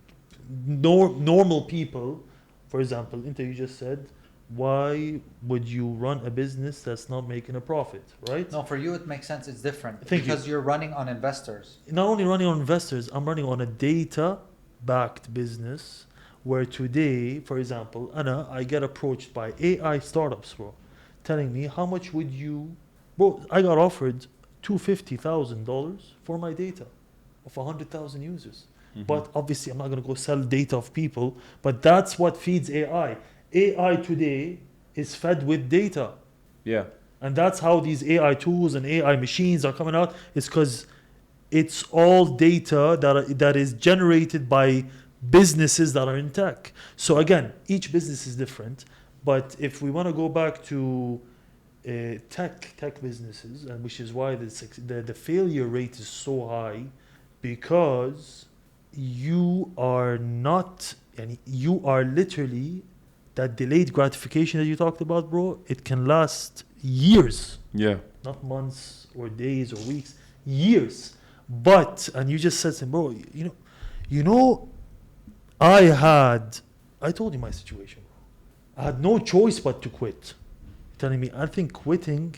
normal people. For example, you just said, why would you run a business that's not making a profit, right? No, for you it makes sense. It's different Thank you. because you're running on investors. Not only running on investors, I'm running on a data-backed business where today, for example, Anna, I get approached by AI startups, bro, telling me how much would you, bro, I got offered $250,000 for my data of 100,000 users. Mhm. But obviously, I'm not going to go sell data of people, but that's what feeds AI. AI today is fed with data. Yeah. And that's how these AI tools and AI machines are coming out, is because it's all data that is generated by businesses that are in tech. So again, each business is different. But if we want to go back to tech businesses, and which is why the failure rate is so high, because you are not, and you are literally, that delayed gratification that you talked about, bro, it can last years, Yeah. not months or days or weeks, years. But, and you just said, something, bro, you know, I told you my situation, bro. I had no choice but to quit. Telling me, I think quitting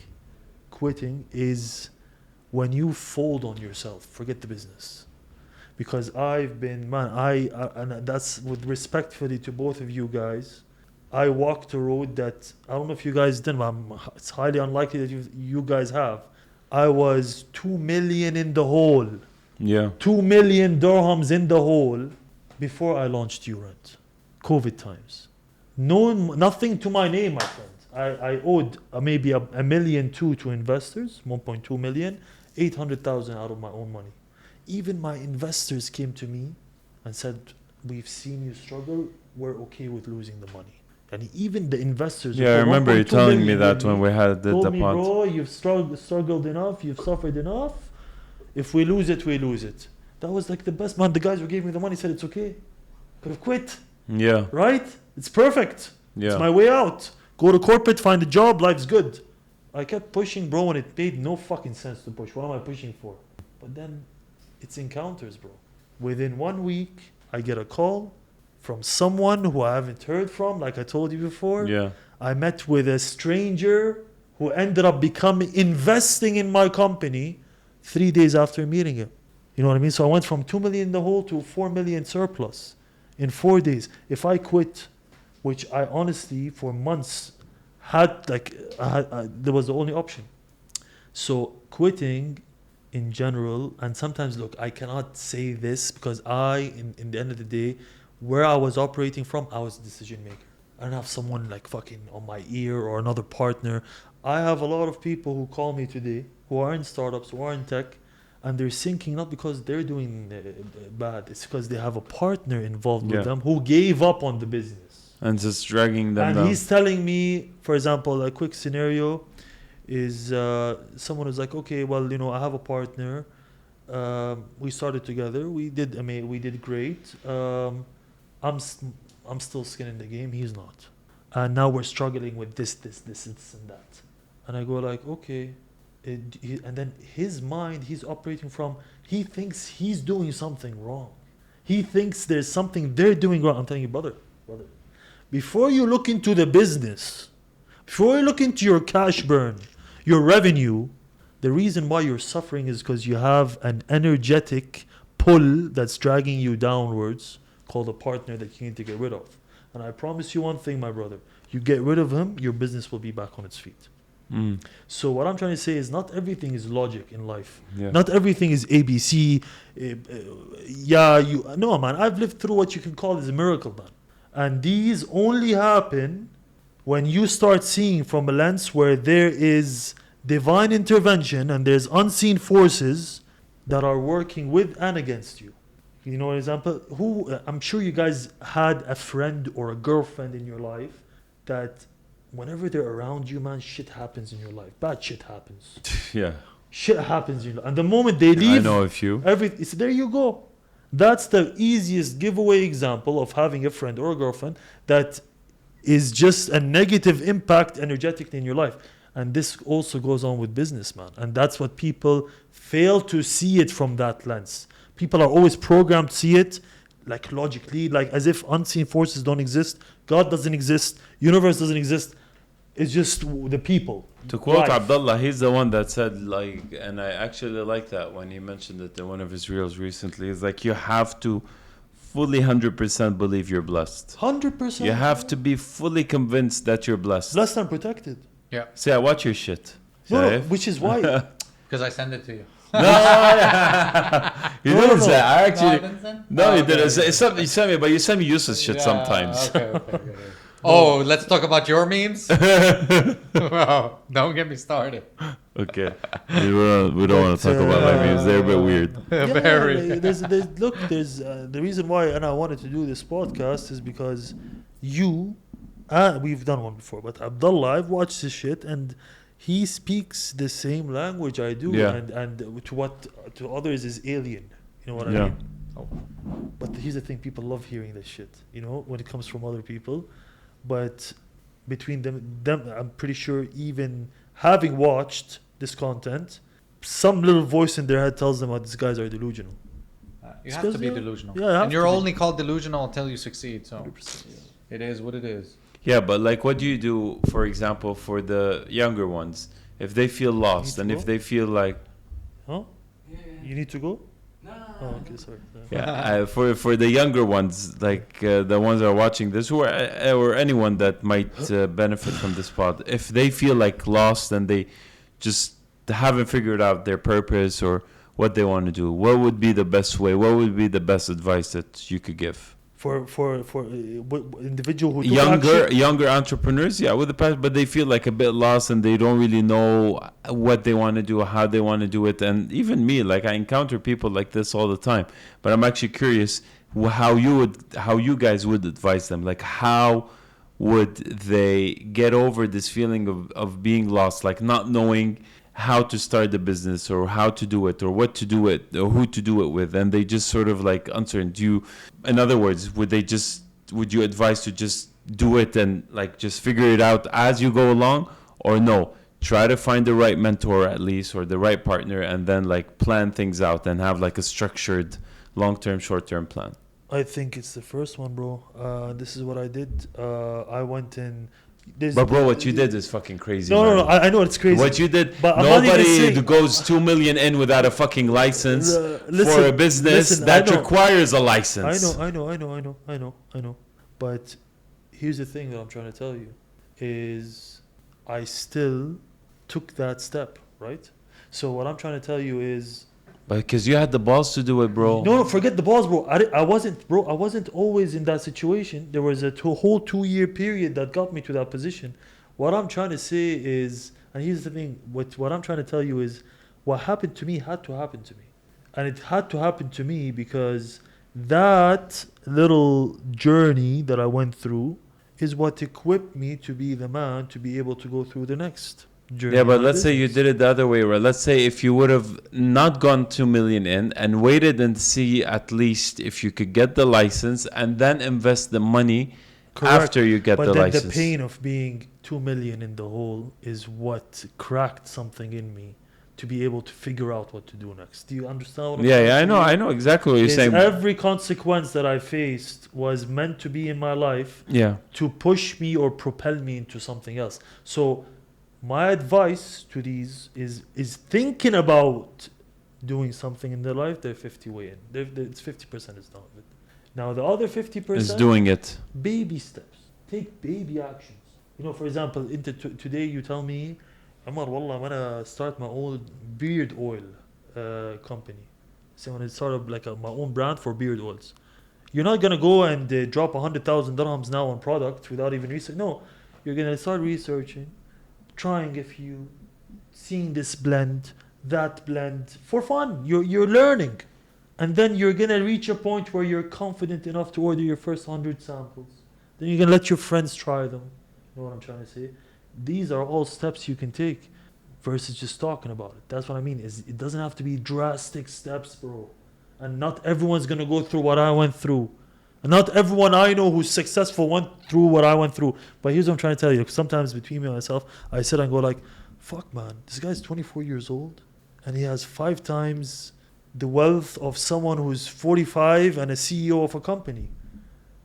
is when you fold on yourself, forget the business. Because I've been, man, and that's with respectfully to both of you guys, I walked a road that, I don't know if you guys did, but it's highly unlikely that you guys have. I was 2 million in the hole. Yeah. 2 million dirhams in the hole before I launched URent. COVID times. Nothing to my name, my friend. I owed maybe a million to investors, 1.2 million, 800,000 out of my own money. Even my investors came to me and said, we've seen you struggle, we're okay with losing the money. And even the investors, Yeah, I remember you telling me that when we had the told me, pod. bro, you've struggled enough, you've suffered enough. If we lose it, we lose it. That was like the best, man. The guys who gave me the money said it's okay. Could have quit, Yeah. right? It's perfect. Yeah. It's my way out. Go to corporate, find a job, life's good. I kept pushing, bro, and it made no fucking sense to push. What am I pushing for? But then it's encounters, bro. Within 1 week, I get a call from someone who I haven't heard from, like I told you before. Yeah. I met with a stranger who ended up investing in my company 3 days after meeting him. You know what I mean? So I went from 2 million in the hole to 4 million surplus in 4 days. If I quit, which I honestly for months had, there was the only option. So quitting in general, and sometimes, look, I cannot say this because in the end of the day, where I was operating from, I was a decision maker. I don't have someone like fucking on my ear or another partner. I have a lot of people who call me today who are in startups, who are in tech, and they're sinking not because they're doing bad. It's because they have a partner involved with them who gave up on the business. And just dragging them and down. He's telling me, for example, a quick scenario is someone who's like, okay, well, I have a partner. We started together. We did great. I'm still skin in the game. He's not. And now we're struggling with this, and that. And I go like, okay. And then his mind, he's operating from, he thinks he's doing something wrong. He thinks there's something they're doing wrong. I'm telling you, brother, before you look into the business, before you look into your cash burn, your revenue, the reason why you're suffering is because you have an energetic pull that's dragging you downwards, called a partner that you need to get rid of. And I promise you one thing, my brother, you get rid of him, your business will be back on its feet. So what I'm trying to say is not everything is logic in life. Yeah. Not everything is ABC. No, man, I've lived through what you can call as a miracle, man. And these only happen when you start seeing from a lens where there is divine intervention and there's unseen forces that are working with and against you. You know, an example, I'm sure you guys had a friend or a girlfriend in your life that whenever they're around you, man, shit happens in your life. Bad shit happens. Yeah. Shit happens in your life. And the moment they leave, I know a few. there you go. That's the easiest giveaway example of having a friend or a girlfriend that is just a negative impact energetically in your life. And this also goes on with business, man. And that's what people fail to see it from that lens. People are always programmed to see it like logically, like as if unseen forces don't exist, God doesn't exist, universe doesn't exist. It's just the people. To quote Life. Abdullah, he's the one that said, like, and I actually like that when he mentioned it in one of his reels recently. It's like you have to fully 100% believe you're blessed. 100%. You have to be fully convinced that you're blessed. Blessed and protected. Yeah. See, I watch your shit. No, Shaif. which is why. Because I send it to you. No, you didn't say. I actually. No, you didn't. Okay. It's something you sent me, but you send me useless shit sometimes. Okay. Oh, let's talk about your memes? Wow, don't get me started. Okay. We don't want to talk about my memes. They're a bit weird. Very. There's the reason why, and I wanted to do this podcast is because we've done one before, but Abdullah, I've watched his shit and he speaks the same language I do, Yeah. and to others is alien. You know what I Yeah. mean? But here's the thing: people love hearing this shit. You know, when it comes from other people. But between them, I'm pretty sure even having watched this content, some little voice in their head tells them, "Oh, these guys are delusional." You have to be delusional. Yeah, you have and you're to be. only called delusional until you succeed. So 100%, yeah. it is what it is. Yeah, but like, what do you do, for example, for the younger ones, if they feel lost and to if go? they feel like, Huh? You need to go? Oh, okay, sorry. yeah, for the younger ones, like the ones that are watching this, or anyone that might benefit from this pod, if they feel like lost and they just haven't figured out their purpose or what they want to do, what would be the best way? What would be the best advice that you could give? For individual who don't Younger entrepreneurs, yeah, with the past, but they feel like a bit lost and they don't really know what they want to do, how they want to do it. And even me, like, I encounter people like this all the time. But I'm actually curious how you guys would advise them. Like, how would they get over this feeling of being lost, like not knowing how to start the business or how to do it or what to do it or who to do it with, and they just sort of like uncertain. In other words, would you advise to just do it and like just figure it out as you go along, or no, try to find the right mentor at least or the right partner and then like plan things out and have like a structured long-term, short-term plan? I think it's the first one, bro. This is what I did. I went in. But bro, what you did is fucking crazy. No. I know it's crazy. What you did, But I'm not even nobody saying- goes 2 million in without a fucking license Listen, for a business listen, that I know. requires a license. I know. But here's the thing that I'm trying to tell you is I still took that step, right? So what I'm trying to tell you is Because you had the balls to do it, bro. no, forget the balls, bro. I wasn't always in that situation. There was a whole 2-year period that got me to that position. What I'm trying to say is, and here's the thing, what I'm trying to tell you is, what happened to me had to happen to me. And it had to happen to me because that little journey that I went through is what equipped me to be the man to be able to go through the next journey. Yeah, but of let's say you business. did it the other way around. Let's say if you would have not gone 2 million in and waited and see at least if you could get the license and then invest the money Correct. after you get But the then license. the pain of being 2 million in the hole is what cracked something in me to be able to figure out what to do next. Do you understand what I'm Yeah, trying yeah, to I say? know exactly what you're Is saying. every consequence that I faced was meant to be in my life Yeah. to push me or propel me into something else. So my advice to these is thinking about doing something in their life. They're 50 way in. It's 50% is done with it. Now the other 50% Is doing it. baby steps. Take baby actions. You know, for example, today you tell me, Omar, wallah, I'm gonna start my own beard oil company. So I'm gonna start up like my own brand for beard oils. You're not gonna go and drop 100,000 dirhams now on product without even research. No, you're gonna start researching, trying a few, seeing this blend, that blend for fun. You're learning, and then you're gonna reach a point where you're confident enough to order your first 100 samples. Then you're gonna let your friends try them. You know what I'm trying to say? These are all steps you can take versus just talking about it. That's what I mean. It doesn't have to be drastic steps, bro. And not everyone's gonna go through what I went through. And not everyone I know who's successful went through what I went through. But here's what I'm trying to tell you. Sometimes between me and myself, I sit and go like, fuck man, this guy's 24 years old and he has 5 times the wealth of someone who's 45 and a CEO of a company.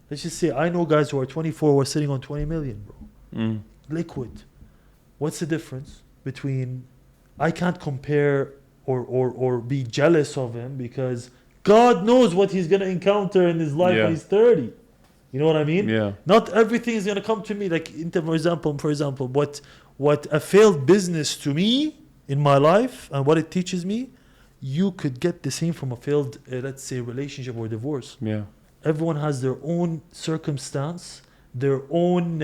Let's just say I know guys who are 24 who are sitting on 20 million, bro. Liquid. What's the difference between I can't compare or be jealous of him because God knows what he's going to encounter in his life when he's 30. You know what I mean? Yeah. Not everything is going to come to me. Like, for example, what a failed business to me in my life and what it teaches me, you could get the same from a failed, let's say, relationship or divorce. Yeah. Everyone has their own circumstance, their own,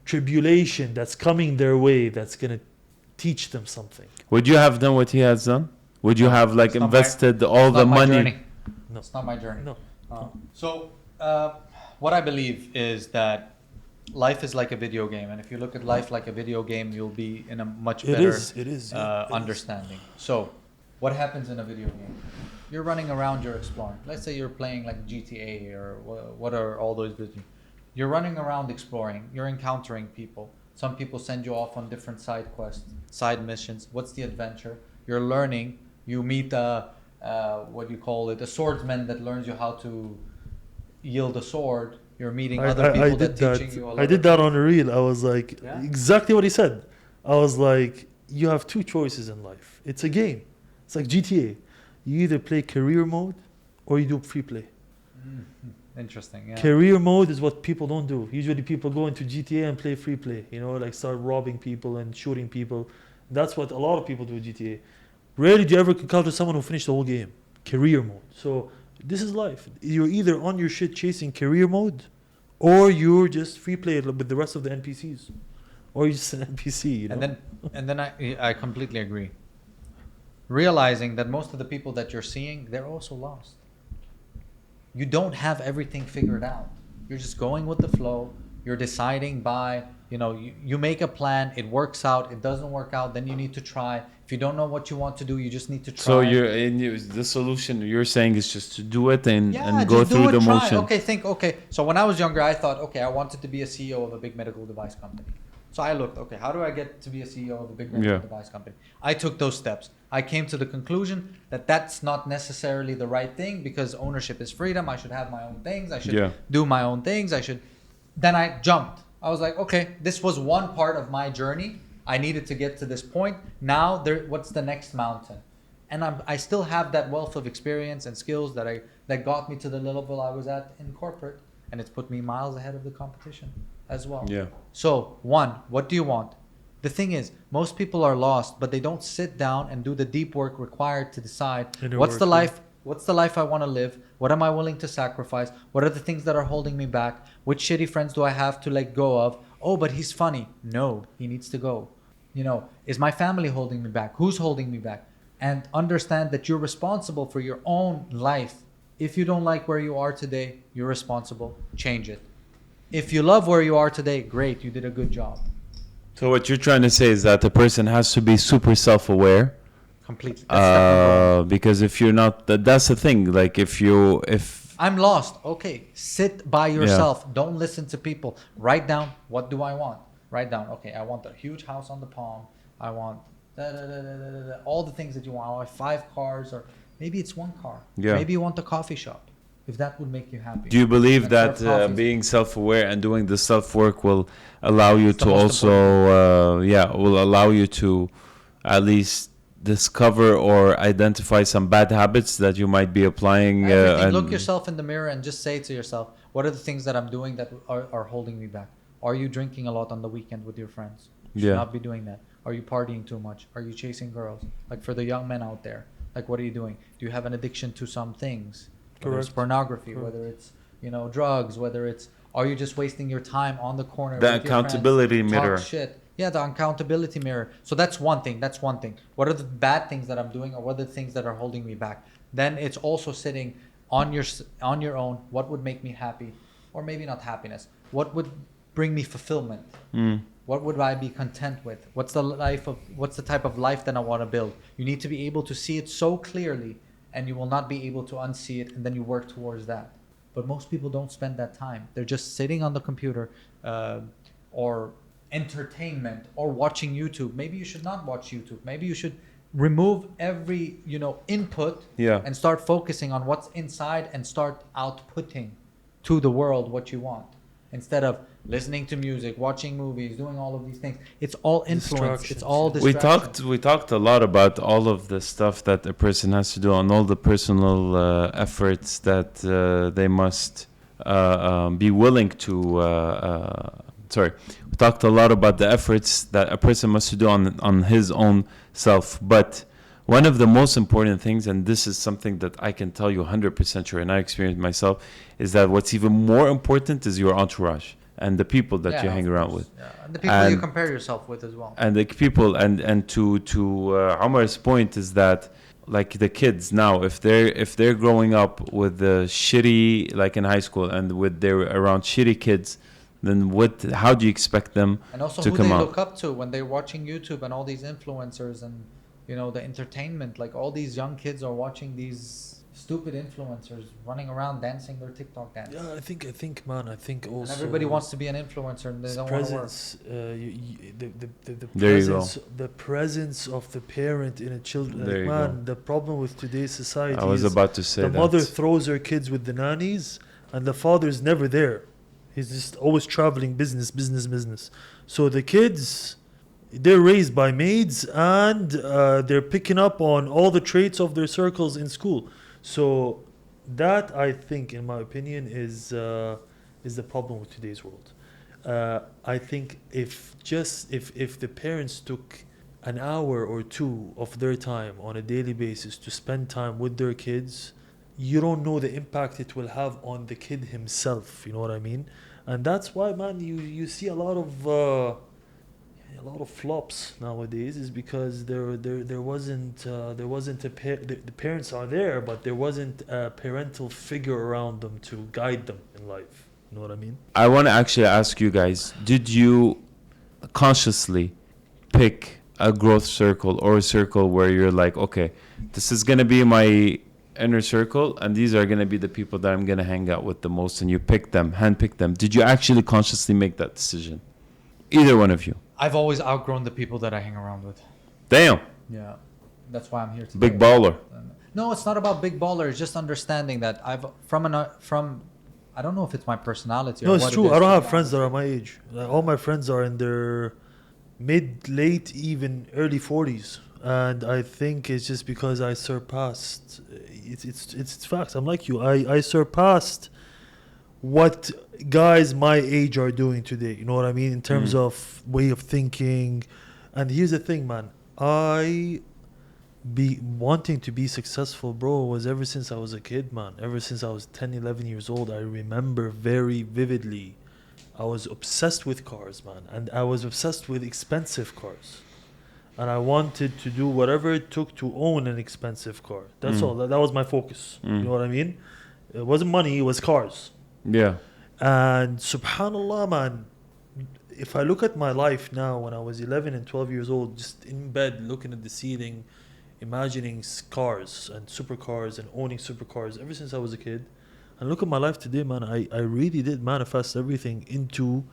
tribulation that's coming their way that's going to teach them something. Would you have done what he has done? Would you have like invested all the money? Journey. No. It's not my journey. No. So, what I believe is that life is like a video game, and if you look at life like a video game, you'll be in a much better understanding. So, what happens in a video game? You're running around, you're exploring. Let's say you're playing like GTA or what are all those video games? You're running around exploring. You're encountering people. Some people send you off on different side quests, side missions. What's the adventure? You're learning. You meet a swordsman that learns you how to yield a sword. You're meeting other people that teaching you a lot. I did that on a reel. I was like, exactly what he said. I was like, you have 2 choices in life. It's a game. It's like GTA. You either play career mode or you do free play. Interesting. Yeah. Career mode is what people don't do. Usually people go into GTA and play free play. Like start robbing people and shooting people. That's what a lot of people do with GTA. Rarely do you ever encounter someone who finished the whole game. Career mode. So this is life. You're either on your shit chasing career mode or you're just free play with the rest of the NPCs. Or you're just an NPC. And then I completely agree. Realizing that most of the people that you're seeing, they're also lost. You don't have everything figured out. You're just going with the flow. You're deciding by, you make a plan, it works out, it doesn't work out, then you need to try. If you don't know what you want to do, you just need to try. So the solution you're saying is just to do it and go through the motion. So when I was younger, I thought, I wanted to be a CEO of a big medical device company. So I looked, how do I get to be a CEO of a big medical device company? I took those steps. I came to the conclusion that that's not necessarily the right thing because ownership is freedom. I should have my own things. I should do my own things. Then I jumped. I was like, this was one part of my journey. I needed to get to this point. Now, what's the next mountain? And I still have that wealth of experience and skills that got me to the level I was at in corporate. And it's put me miles ahead of the competition as well. Yeah. So, 1, what do you want? The thing is, most people are lost, but they don't sit down and do the deep work required to decide what's the life I want to live? What am I willing to sacrifice? What are the things that are holding me back? Which shitty friends do I have to let go of? Oh, but he's funny. No, he needs to go. Is my family holding me back? Who's holding me back? And understand that you're responsible for your own life. If you don't like where you are today, you're responsible. Change it. If you love where you are today, great, you did a good job. So what you're trying to say is that the person has to be super self-aware. Completely. Because if you're not, that's the thing. Like if I'm lost. Sit by yourself. Don't listen to people. Write down, what do I want? Write down, I want a huge house on the Palm. I want all the things that you want. I want 5 cars, or maybe it's 1 car. Yeah. Maybe you want a coffee shop. If that would make you happy. Do you believe that being self-aware and doing the self-work will allow you to also, will allow you to at least discover or identify some bad habits that you might be applying? Look yourself in the mirror and just say to yourself, what are the things that I'm doing that are holding me back? Are you drinking a lot on the weekend with your friends? You should not be doing that. Are you partying too much? Are you chasing girls? Like for the young men out there, like what are you doing? Do you have an addiction to some things? Whether it's pornography, whether it's drugs, whether it's are you just wasting your time on the corner? The accountability mirror. Talk shit. Yeah, the accountability mirror. So that's one thing. What are the bad things that I'm doing, or what are the things that are holding me back? Then it's also sitting on your own. What would make me happy, or maybe not happiness? What would bring me fulfillment? What would I be content with? What's the type of life that I want to build? You need to be able to see it so clearly and you will not be able to unsee it, and then you work towards that. But most people don't spend that time. They're just sitting on the computer or entertainment or watching YouTube. Maybe you should not watch YouTube. Maybe you should remove every input and start focusing on what's inside and start outputting to the world what you want, instead of listening to music, watching movies, doing all of these things. It's all influence. It's all distraction. We talked a lot about all of the stuff that a person has to do, and all the personal efforts that they must be willing to. We talked a lot about the efforts that a person must do on his own self. But one of the most important things, and this is something that I can tell you 100% sure, and I experienced myself, is that what's even more important is your entourage and the people that you hang around with. Yeah. And the people you compare yourself with as well. And the people, and to Omar's point is that, like, the kids now, if they're growing up with the shitty, like in high school, and with they're around shitty kids, then how do you expect them and also to who come they out? look up to when they're watching YouTube and all these influencers and the entertainment, like all these young kids are watching these stupid influencers running around dancing their TikTok dance. Yeah, I think man, also and everybody wants to be an influencer and they don't want to work. The presence of the parent in a child. There Like, the problem with today's society I was is about to say the that. mother throws her kids with the nannies and the father's never there. He's just always traveling, business. So the kids, they're raised by maids, and they're picking up on all the traits of their circles in school. So that, I think, in my opinion, is the problem with today's world. I think if the parents took an hour or two of their time on a daily basis to spend time with their kids, you don't know the impact it will have on the kid himself. You know what I mean? And that's why, man, you see a lot of flops nowadays, is because there wasn't the parents are there, but there wasn't a parental figure around them to guide them in life. You know what I mean? I want to actually ask you guys, did you consciously pick a growth circle or a circle where you're like, okay, this is going to be my inner circle, and these are going to be the people that I'm going to hang out with the most, and you handpick them? Did you actually consciously make that decision? Either one of you? I've always outgrown the people that I hang around with. Damn. Yeah. That's why I'm here today. Big baller. No, it's not about big baller. It's just understanding that I've from I don't know if it's my personality. No, or it's what true. it is, I don't have friends that are my age. All my friends are in their mid, late, even early 40s. And I think it's just because I surpassed. It's facts. I'm like you. I surpassed what guys my age are doing today. You know what I mean? In terms of way of thinking. And here's the thing, man. Wanting to be successful, bro, was ever since I was a kid, man. Ever since I was 10, 11 years old, I remember very vividly. I was obsessed with cars, man. And I was obsessed with expensive cars. And I wanted to do whatever it took to own an expensive car. That's all. That was my focus. You know what I mean? It wasn't money, it was cars. Yeah. And subhanallah, man, if I look at my life now, when I was 11 and 12 years old, just in bed, looking at the ceiling, imagining cars and supercars and owning supercars ever since I was a kid. And look at my life today, man. I really did manifest everything into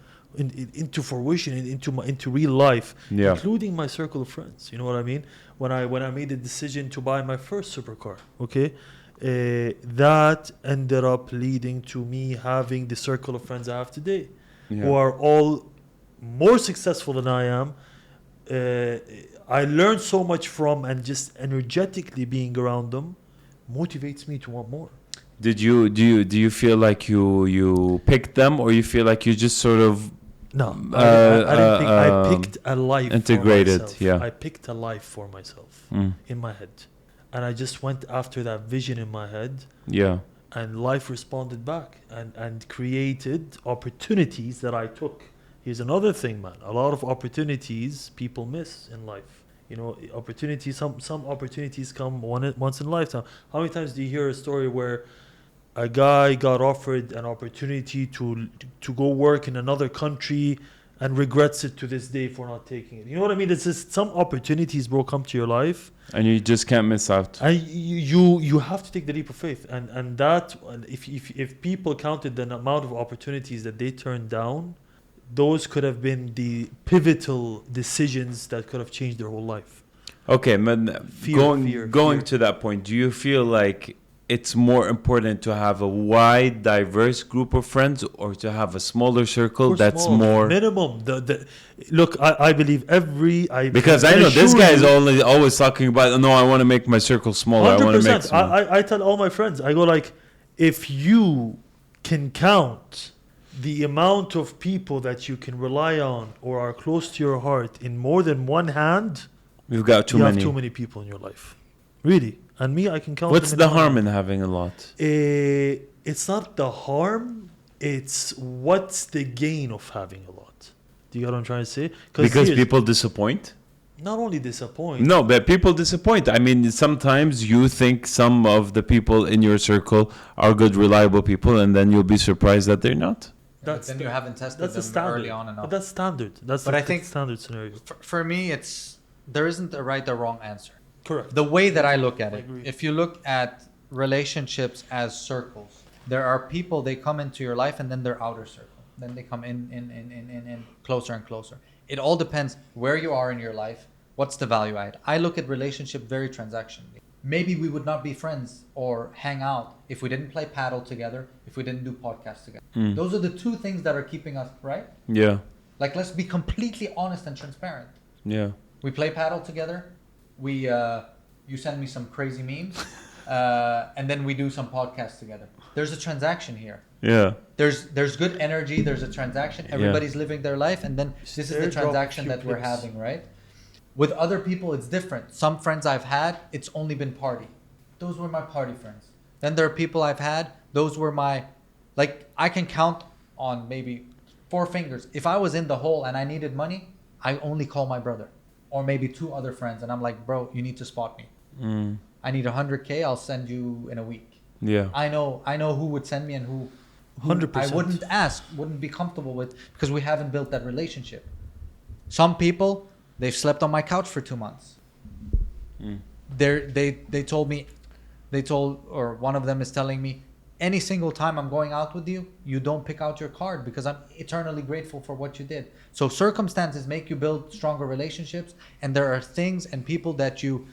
fruition, into real life, including my circle of friends. You know what I mean? When I made the decision to buy my first supercar, okay, that ended up leading to me having the circle of friends I have today, who are all more successful than I am. I learned so much from, and just energetically being around them motivates me to want more. Do you feel like you picked them, or you feel like you just sort of I didn't think I picked a life integrated for myself. Yeah, I picked a life for myself in my head, and I just went after that vision in my head. Yeah. And life responded back and created opportunities that I took. Here's another thing, man. A lot of opportunities people miss in life. You know, opportunities. Some opportunities come once in a lifetime. How many times do you hear a story where a guy got offered an opportunity to go work in another country, and regrets it to this day for not taking it. You know what I mean? It's just some opportunities, bro, come to your life, And you just can't miss out. and you have to take the leap of faith. And that, if people counted the amount of opportunities that they turned down, those could have been the pivotal decisions that could have changed their whole life. Okay, man. Fear. Going to that point, do you feel like it's more important to have a wide, diverse group of friends, or to have a smaller circle that's Small, more minimum? Look, I believe because I know this guy is always talking about. No, I want to make my circle smaller. I want to make. 100%. I tell all my friends, I go like, if you can count the amount of people that you can rely on or are close to your heart in more than one hand, We've got too you many. have too many people in your life, really. And me, I can count. What's them the in one harm hand. in having a lot? It's not the harm. It's what's the gain of having a lot. Do you get what I'm trying to say? Because here's- people disappoint. not only disappoint. No, but people disappoint. I mean, sometimes you think some of the people in your circle are good, reliable people, and then you'll be surprised that they're not. But then you haven't tested That's the them standard. early on enough. But that's standard. That's But the I think- standard scenario. For me, there isn't a right or wrong answer. Correct. The way that I look at I it, agree. if you look at relationships as circles, there are people, they come into your life and then they're outer circle. Then they come in closer and closer. It all depends where you are in your life, what's the value add. I look at relationship very transactionally. Maybe we would not be friends or hang out if we didn't play paddle together, if we didn't do podcasts together. Those are the two things that are keeping us, right? Yeah, Like, let's be completely honest and transparent. yeah. We play paddle together. You send me some crazy memes, and then we do some podcasts together. There's a transaction here. Yeah. There's good energy. There's a transaction. Everybody's living their life, and then this is the Airdrop transaction few that we're clips. having, right? With other people, it's different. Some friends I've had, it's only been party. Those were my party friends. Then there are people I've had. Those were my, like, I can count on maybe 4 fingers. If I was in the hole and I needed money, I only call my brother. Or maybe 2 other friends, and I'm like, bro, you need to spot me. I need 100K. I'll send you in a week. Yeah. I know who would send me and who 100%. I wouldn't ask, wouldn't be comfortable with, because we haven't built that relationship. Some people, they've slept on my couch for 2 months. They told me, or one of them is telling me, any single time I'm going out with you, you don't pick out your card because I'm eternally grateful for what you did. So circumstances make you build stronger relationships, and there are things and people that you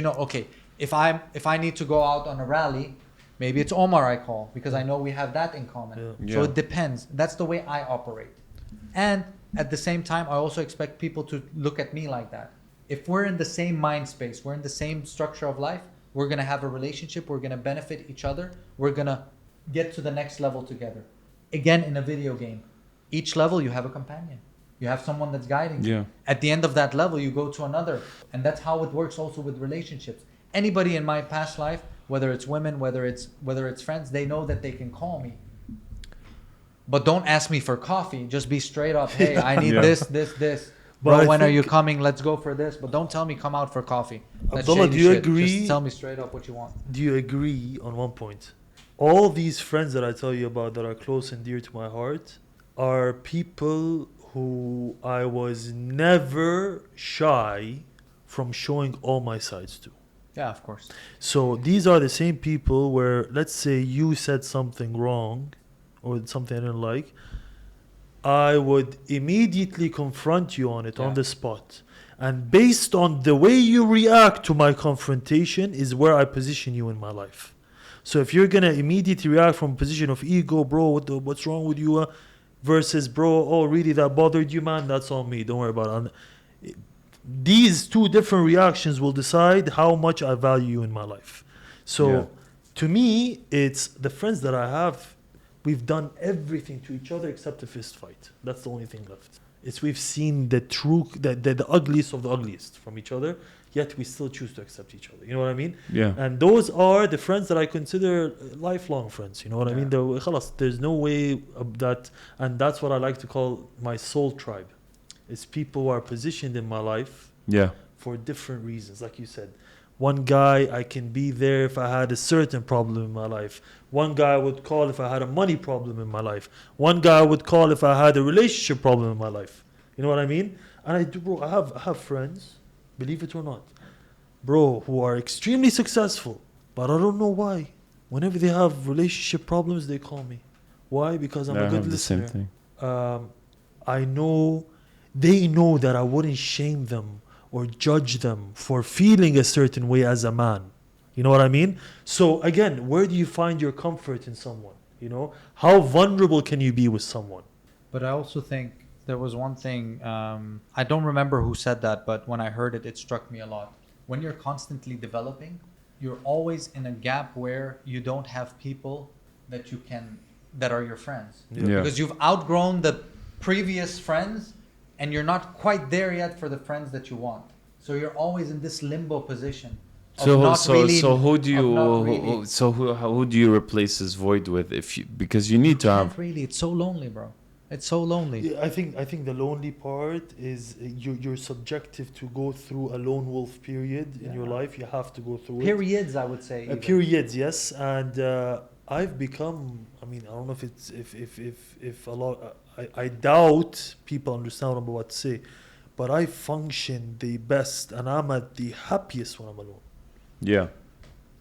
know, okay, if I need to go out on a rally, maybe it's Omar I call because I know we have that in common. Yeah. So Yeah. it depends. That's the way I operate. And at the same time, I also expect people to look at me like that. If we're in the same mind space, we're in the same structure of life, we're going to have a relationship, we're going to benefit each other, we're going to get to the next level together. Again, in a video game, each level you have a companion. You have someone that's guiding you. Yeah. At the end of that level, you go to another. And that's how it works also with relationships. Anybody in my past life, whether it's women, whether it's friends, they know that they can call me. But don't ask me for coffee. Just be straight up. Hey, I need Yeah. this. But Bro, I when are you think- coming? Let's go for this. But don't tell me come out for coffee. That's Abdullah, shady do you shit. agree? Just tell me straight up what you want. Do you agree on one point? All these friends that I tell you about that are close and dear to my heart are people who I was never shy from showing all my sides to. Yeah, of course. So these are the same people where, let's say you said something wrong or something I didn't like, I would immediately confront you on it on Yeah. the spot. And based on the way you react to my confrontation is where I position you in my life. So if you're going to immediately react from a position of ego, bro, what's wrong with you? Versus, bro, oh, really, that bothered you, man? That's on me. Don't worry about it. These 2 different reactions will decide how much I value you in my life. So Yeah. to me, it's the friends that I have. We've done everything to each other except a fist fight. That's the only thing left. It's we've seen the true, the ugliest of the ugliest from each other, yet we still choose to accept each other. You know what I mean? Yeah. And those are the friends that I consider lifelong friends. You know what I mean? Yeah. خلاص, there's no way of that, and that's what I like to call my soul tribe. It's people who are positioned in my life Yeah. for different reasons. Like you said, one guy I can be there if I had a certain problem in my life. One guy I would call if I had a money problem in my life. One guy I would call if I had a relationship problem in my life. You know what I mean? And I do, bro. I have friends, believe it or not, bro, who are extremely successful, but I don't know why. Whenever they have relationship problems, they call me. Why? Because I'm I a good have the same listener. thing. I know, they know that I wouldn't shame them or judge them for feeling a certain way as a man. You know what I mean? So again, where do you find your comfort in someone? You know, how vulnerable can you be with someone? But I also think there was one thing, I don't remember who said that, but when I heard it, it struck me a lot. When you're constantly developing, you're always in a gap where you don't have people that are your friends. Yeah. Because you've outgrown the previous friends and you're not quite there yet for the friends that you want. So you're always in this limbo position. So who do you replace this void with? Because you need to have. Really, it's so lonely, bro. It's so lonely. Yeah, I think the lonely part is you're subjective to go through a lone wolf period in your life. You have to go through Periods, I would say. it. Periods, yes. And I've become. I mean, I don't know if it's if a lot. I doubt people understand what I'm about to say, but I function the best, and I'm at the happiest when I'm alone. Yeah.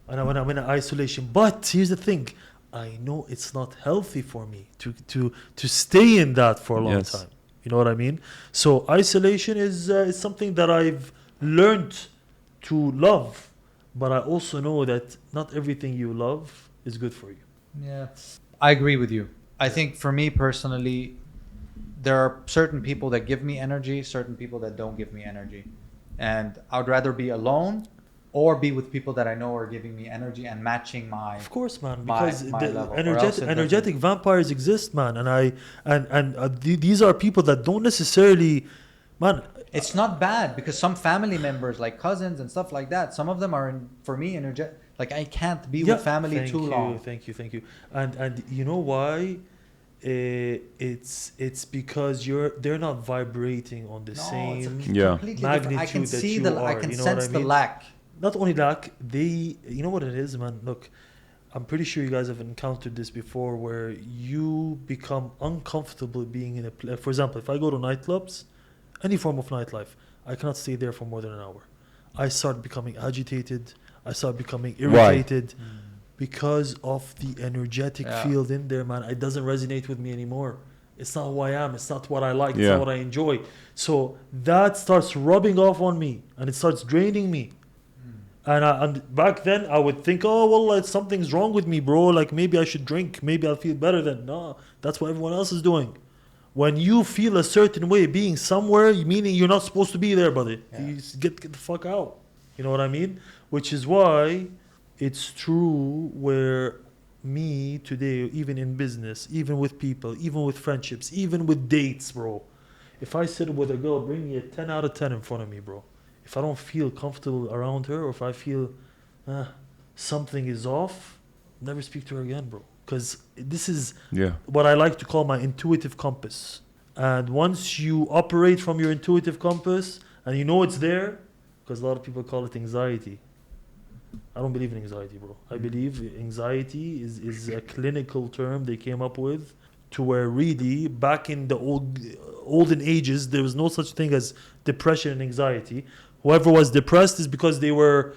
And when I'm in isolation. But here's the thing. I know it's not healthy for me to stay in that for a long time. You know what I mean? So isolation is something that I've learned to love, but I also know that not everything you love is good for you. Yeah, I agree with you. I think for me personally, there are certain people that give me energy, certain people that don't give me energy, and I'd rather be alone or be with people that I know are giving me energy and matching my. Of course, man, because my the level, energetic vampires exist, man, and these are people that don't necessarily, man. It's not bad because some family members, like cousins and stuff like that, some of them are for me energetic. Like I can't be with family too long. Thank you, and you know why? It's because they're not vibrating on the same magnitude I can see that you are. I can you know sense what I mean? the lack. Not only lack, you know what it is, man. Look, I'm pretty sure you guys have encountered this before, where you become uncomfortable being in a place. For example, if I go to nightclubs, any form of nightlife, I cannot stay there for more than an hour. I start becoming agitated. I start becoming irritated. Why? Because of the energetic field in there, man. It doesn't resonate with me anymore. It's not who I am. It's not what I like. It's not what I enjoy. So that starts rubbing off on me, and it starts draining me. And back then, I would think, oh, well, something's wrong with me, bro. Like, maybe I should drink. Maybe I'll feel better then. No, that's what everyone else is doing. When you feel a certain way being somewhere, meaning you're not supposed to be there, buddy. Yeah. You just get the fuck out. You know what I mean? Which is why it's true where me today, even in business, even with people, even with friendships, even with dates, bro. If I sit with a girl, bring me a 10 out of 10 in front of me, bro. If I don't feel comfortable around her, or if I feel something is off, never speak to her again, bro. Because this is what I like to call my intuitive compass. And once you operate from your intuitive compass, and you know it's there, because a lot of people call it anxiety. I don't believe in anxiety, bro. I believe anxiety is a clinical term they came up with, to where really, back in the olden ages, there was no such thing as depression and anxiety. Whoever was depressed is because they were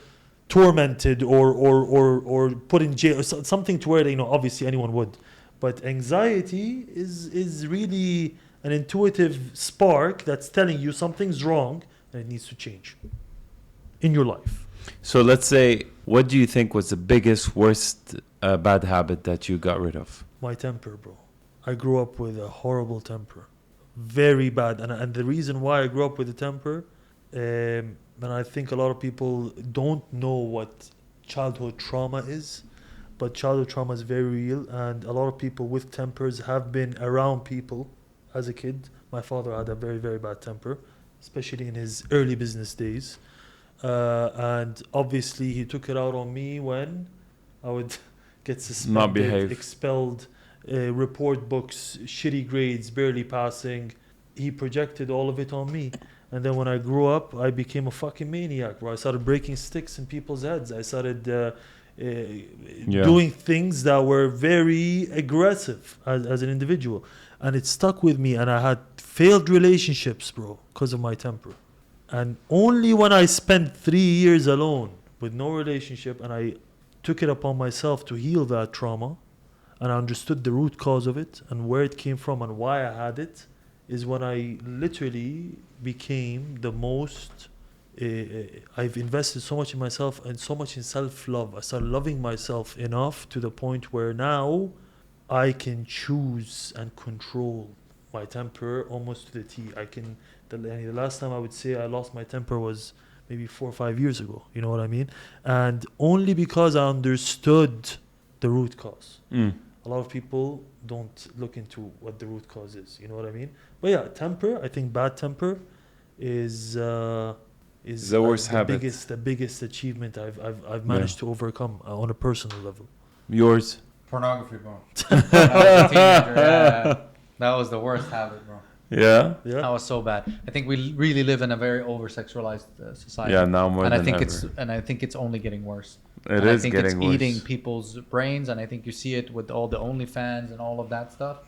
tormented or put in jail, or something to where, obviously anyone would. But anxiety is really an intuitive spark that's telling you something's wrong and it needs to change in your life. So let's say, what do you think was the biggest, worst bad habit that you got rid of? My temper, bro. I grew up with a horrible temper. Very bad. And the reason why I grew up with a temper, and I think a lot of people don't know what childhood trauma is, but childhood trauma is very real, and a lot of people with tempers have been around people as a kid. My father had a very, very bad temper, especially in his early business days. And obviously he took it out on me when I would get suspended, expelled, report books, shitty grades, barely passing. He projected all of it on me. And then when I grew up, I became a fucking maniac, bro. I started breaking sticks in people's heads. I started doing things that were very aggressive as an individual. And it stuck with me, and I had failed relationships, bro, because of my temper. And only when I spent 3 years alone with no relationship, and I took it upon myself to heal that trauma, and I understood the root cause of it and where it came from and why I had it, is when I literally became the most I've invested so much in myself and so much in self-love. I started loving myself enough to the point where now I can choose and control my temper almost to the T. The last time I would say I lost my temper was maybe 4 or 5 years ago. You know what I mean? And only because I understood the root cause. A lot of people don't look into what the root cause is. You know what I mean? But yeah, temper. I think bad temper is the worst habit. The biggest achievement I've managed to overcome on a personal level. Yours? Pornography, bro. When I was a teenager, yeah, that was the worst habit, bro. Yeah? That was so bad. I think we really live in a very over-sexualized society. Yeah, now more and than I think ever. I think it's only getting worse. I think it's worse. eating people's brains, and I think you see it with all the OnlyFans and all of that stuff.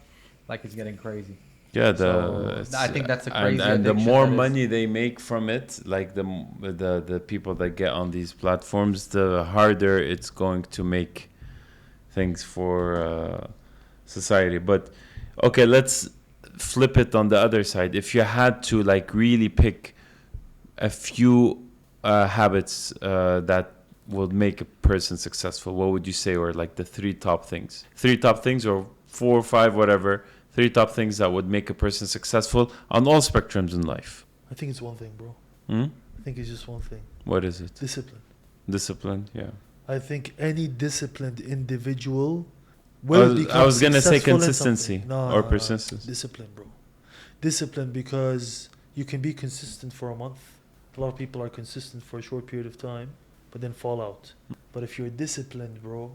Like, it's getting crazy. Yeah, I think that's a crazy and the addiction more that is. money they make from it, like the people that get on these platforms, the harder it's going to make things for society. But okay, let's flip it on the other side. If you had to like really pick a few habits that would make a person successful, what would you say? Or like the three top things or 4 or 5, whatever, 3 top things that would make a person successful on all spectrums in life. I think it's one thing, bro. I think it's just one thing. What is it? Discipline. Yeah. I think any disciplined individual I was gonna say consistency or persistence. Discipline, bro. Discipline, because you can be consistent for a month. A lot of people are consistent for a short period of time, but then fall out. But if you're disciplined, bro,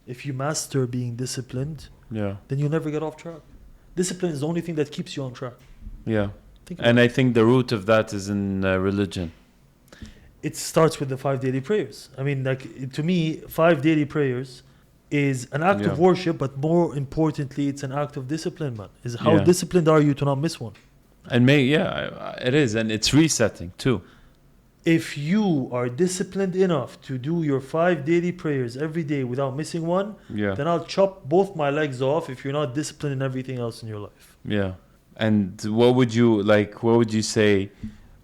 if you master being disciplined, then you'll never get off track. Discipline is the only thing that keeps you on track. Yeah. And I think the root of that is in religion. It starts with the 5 daily prayers. I mean, like, to me, 5 daily prayers is an act of worship, but more importantly, it's an act of discipline, man. Is how disciplined are you to not miss one? And it is, and it's resetting too. If you are disciplined enough to do your 5 daily prayers every day without missing one, then I'll chop both my legs off if you're not disciplined in everything else in your life. Yeah. And what would you say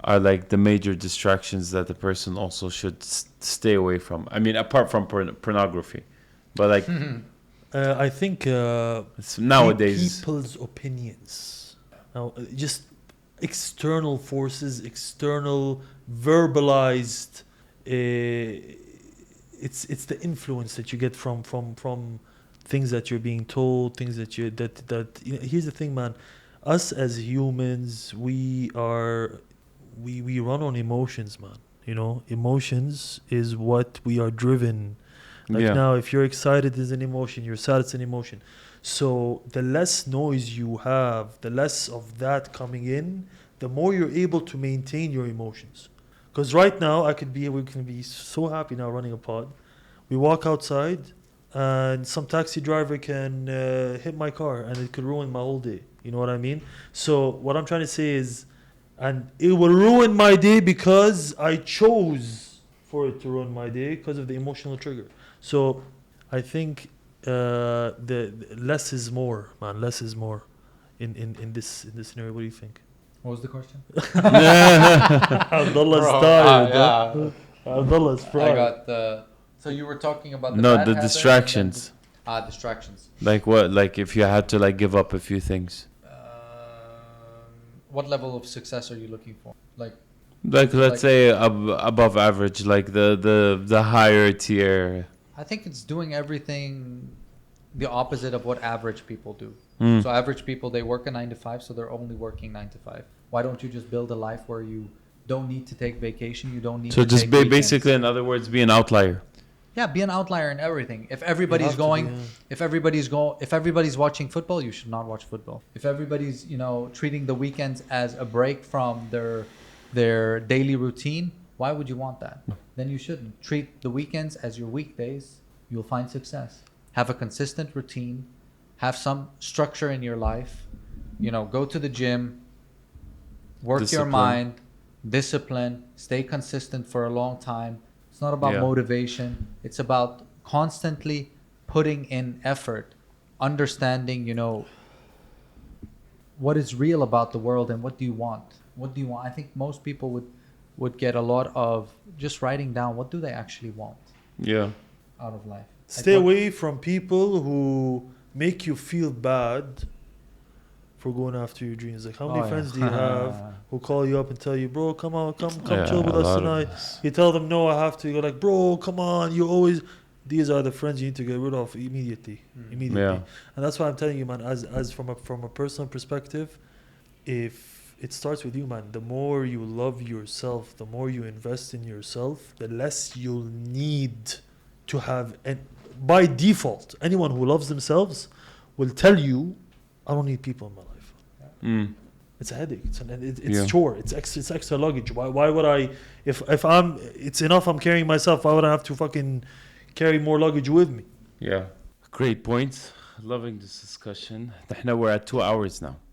are like the major distractions that the person also should stay away from? I mean, apart from pornography, but like I think it's nowadays people's opinions. Now, just external forces, external verbalized. It's the influence that you get from things that you're being told, things that here's the thing, man. Us as humans, we run on emotions, man. You know, emotions is what we are driven. Now, if you're excited, is an emotion. You're sad, it's an emotion. So the less noise you have, the less of that coming in, the more you're able to maintain your emotions. Because right now, we can be so happy now running a pod. We walk outside, and some taxi driver can hit my car, and it could ruin my whole day. You know what I mean? So what I'm trying to say is, and it will ruin my day because I chose for it to ruin my day because of the emotional trigger. So I think the less is more, man. Less is more in this scenario. What do you think? What was the question? Abdullah's tired. Abdullah's fried. I got the. So you were talking about the the distractions. Distractions. Like what? Like if you had to like give up a few things. What level of success are you looking for? Like let's say above average, like the higher tier. I think it's doing everything the opposite of what average people do. So average people, they work a 9 to 5, so they're only working 9 to 5. Why don't you just build a life where you don't need to take vacation, you don't need to just take basically, in other words, be an outlier. Yeah, be an outlier in everything. If everybody's if everybody's watching football, you should not watch football. If everybody's, treating the weekends as a break from their daily routine, why would you want that? Then you shouldn't treat the weekends as your weekdays you'll find success. Have a consistent routine, have some structure in your life, go to the gym, work your mind, discipline, stay consistent for a long time. It's not about motivation. It's about constantly putting in effort, understanding, what is real about the world and what do you want? I think most people would get a lot of just writing down what do they actually want out of life. Stay away from people who make you feel bad for going after your dreams. Like, how many friends do you have who call you up and tell you, bro, come on, come chill with us tonight? You tell them, no, I have to. You're like, bro, come on. You always... These are the friends you need to get rid of immediately. And that's why I'm telling you, man, as from a personal perspective, if it starts with you, man, the more you love yourself, the more you invest in yourself, the less you'll need to have... And by default, anyone who loves themselves will tell you, I don't need people in my life. It's a headache. It's a chore. It's extra luggage. Why would I... If I'm... It's enough I'm carrying myself. Why would I have to fucking... carry more luggage with me? Great points. Loving this discussion. We're at 2 hours now.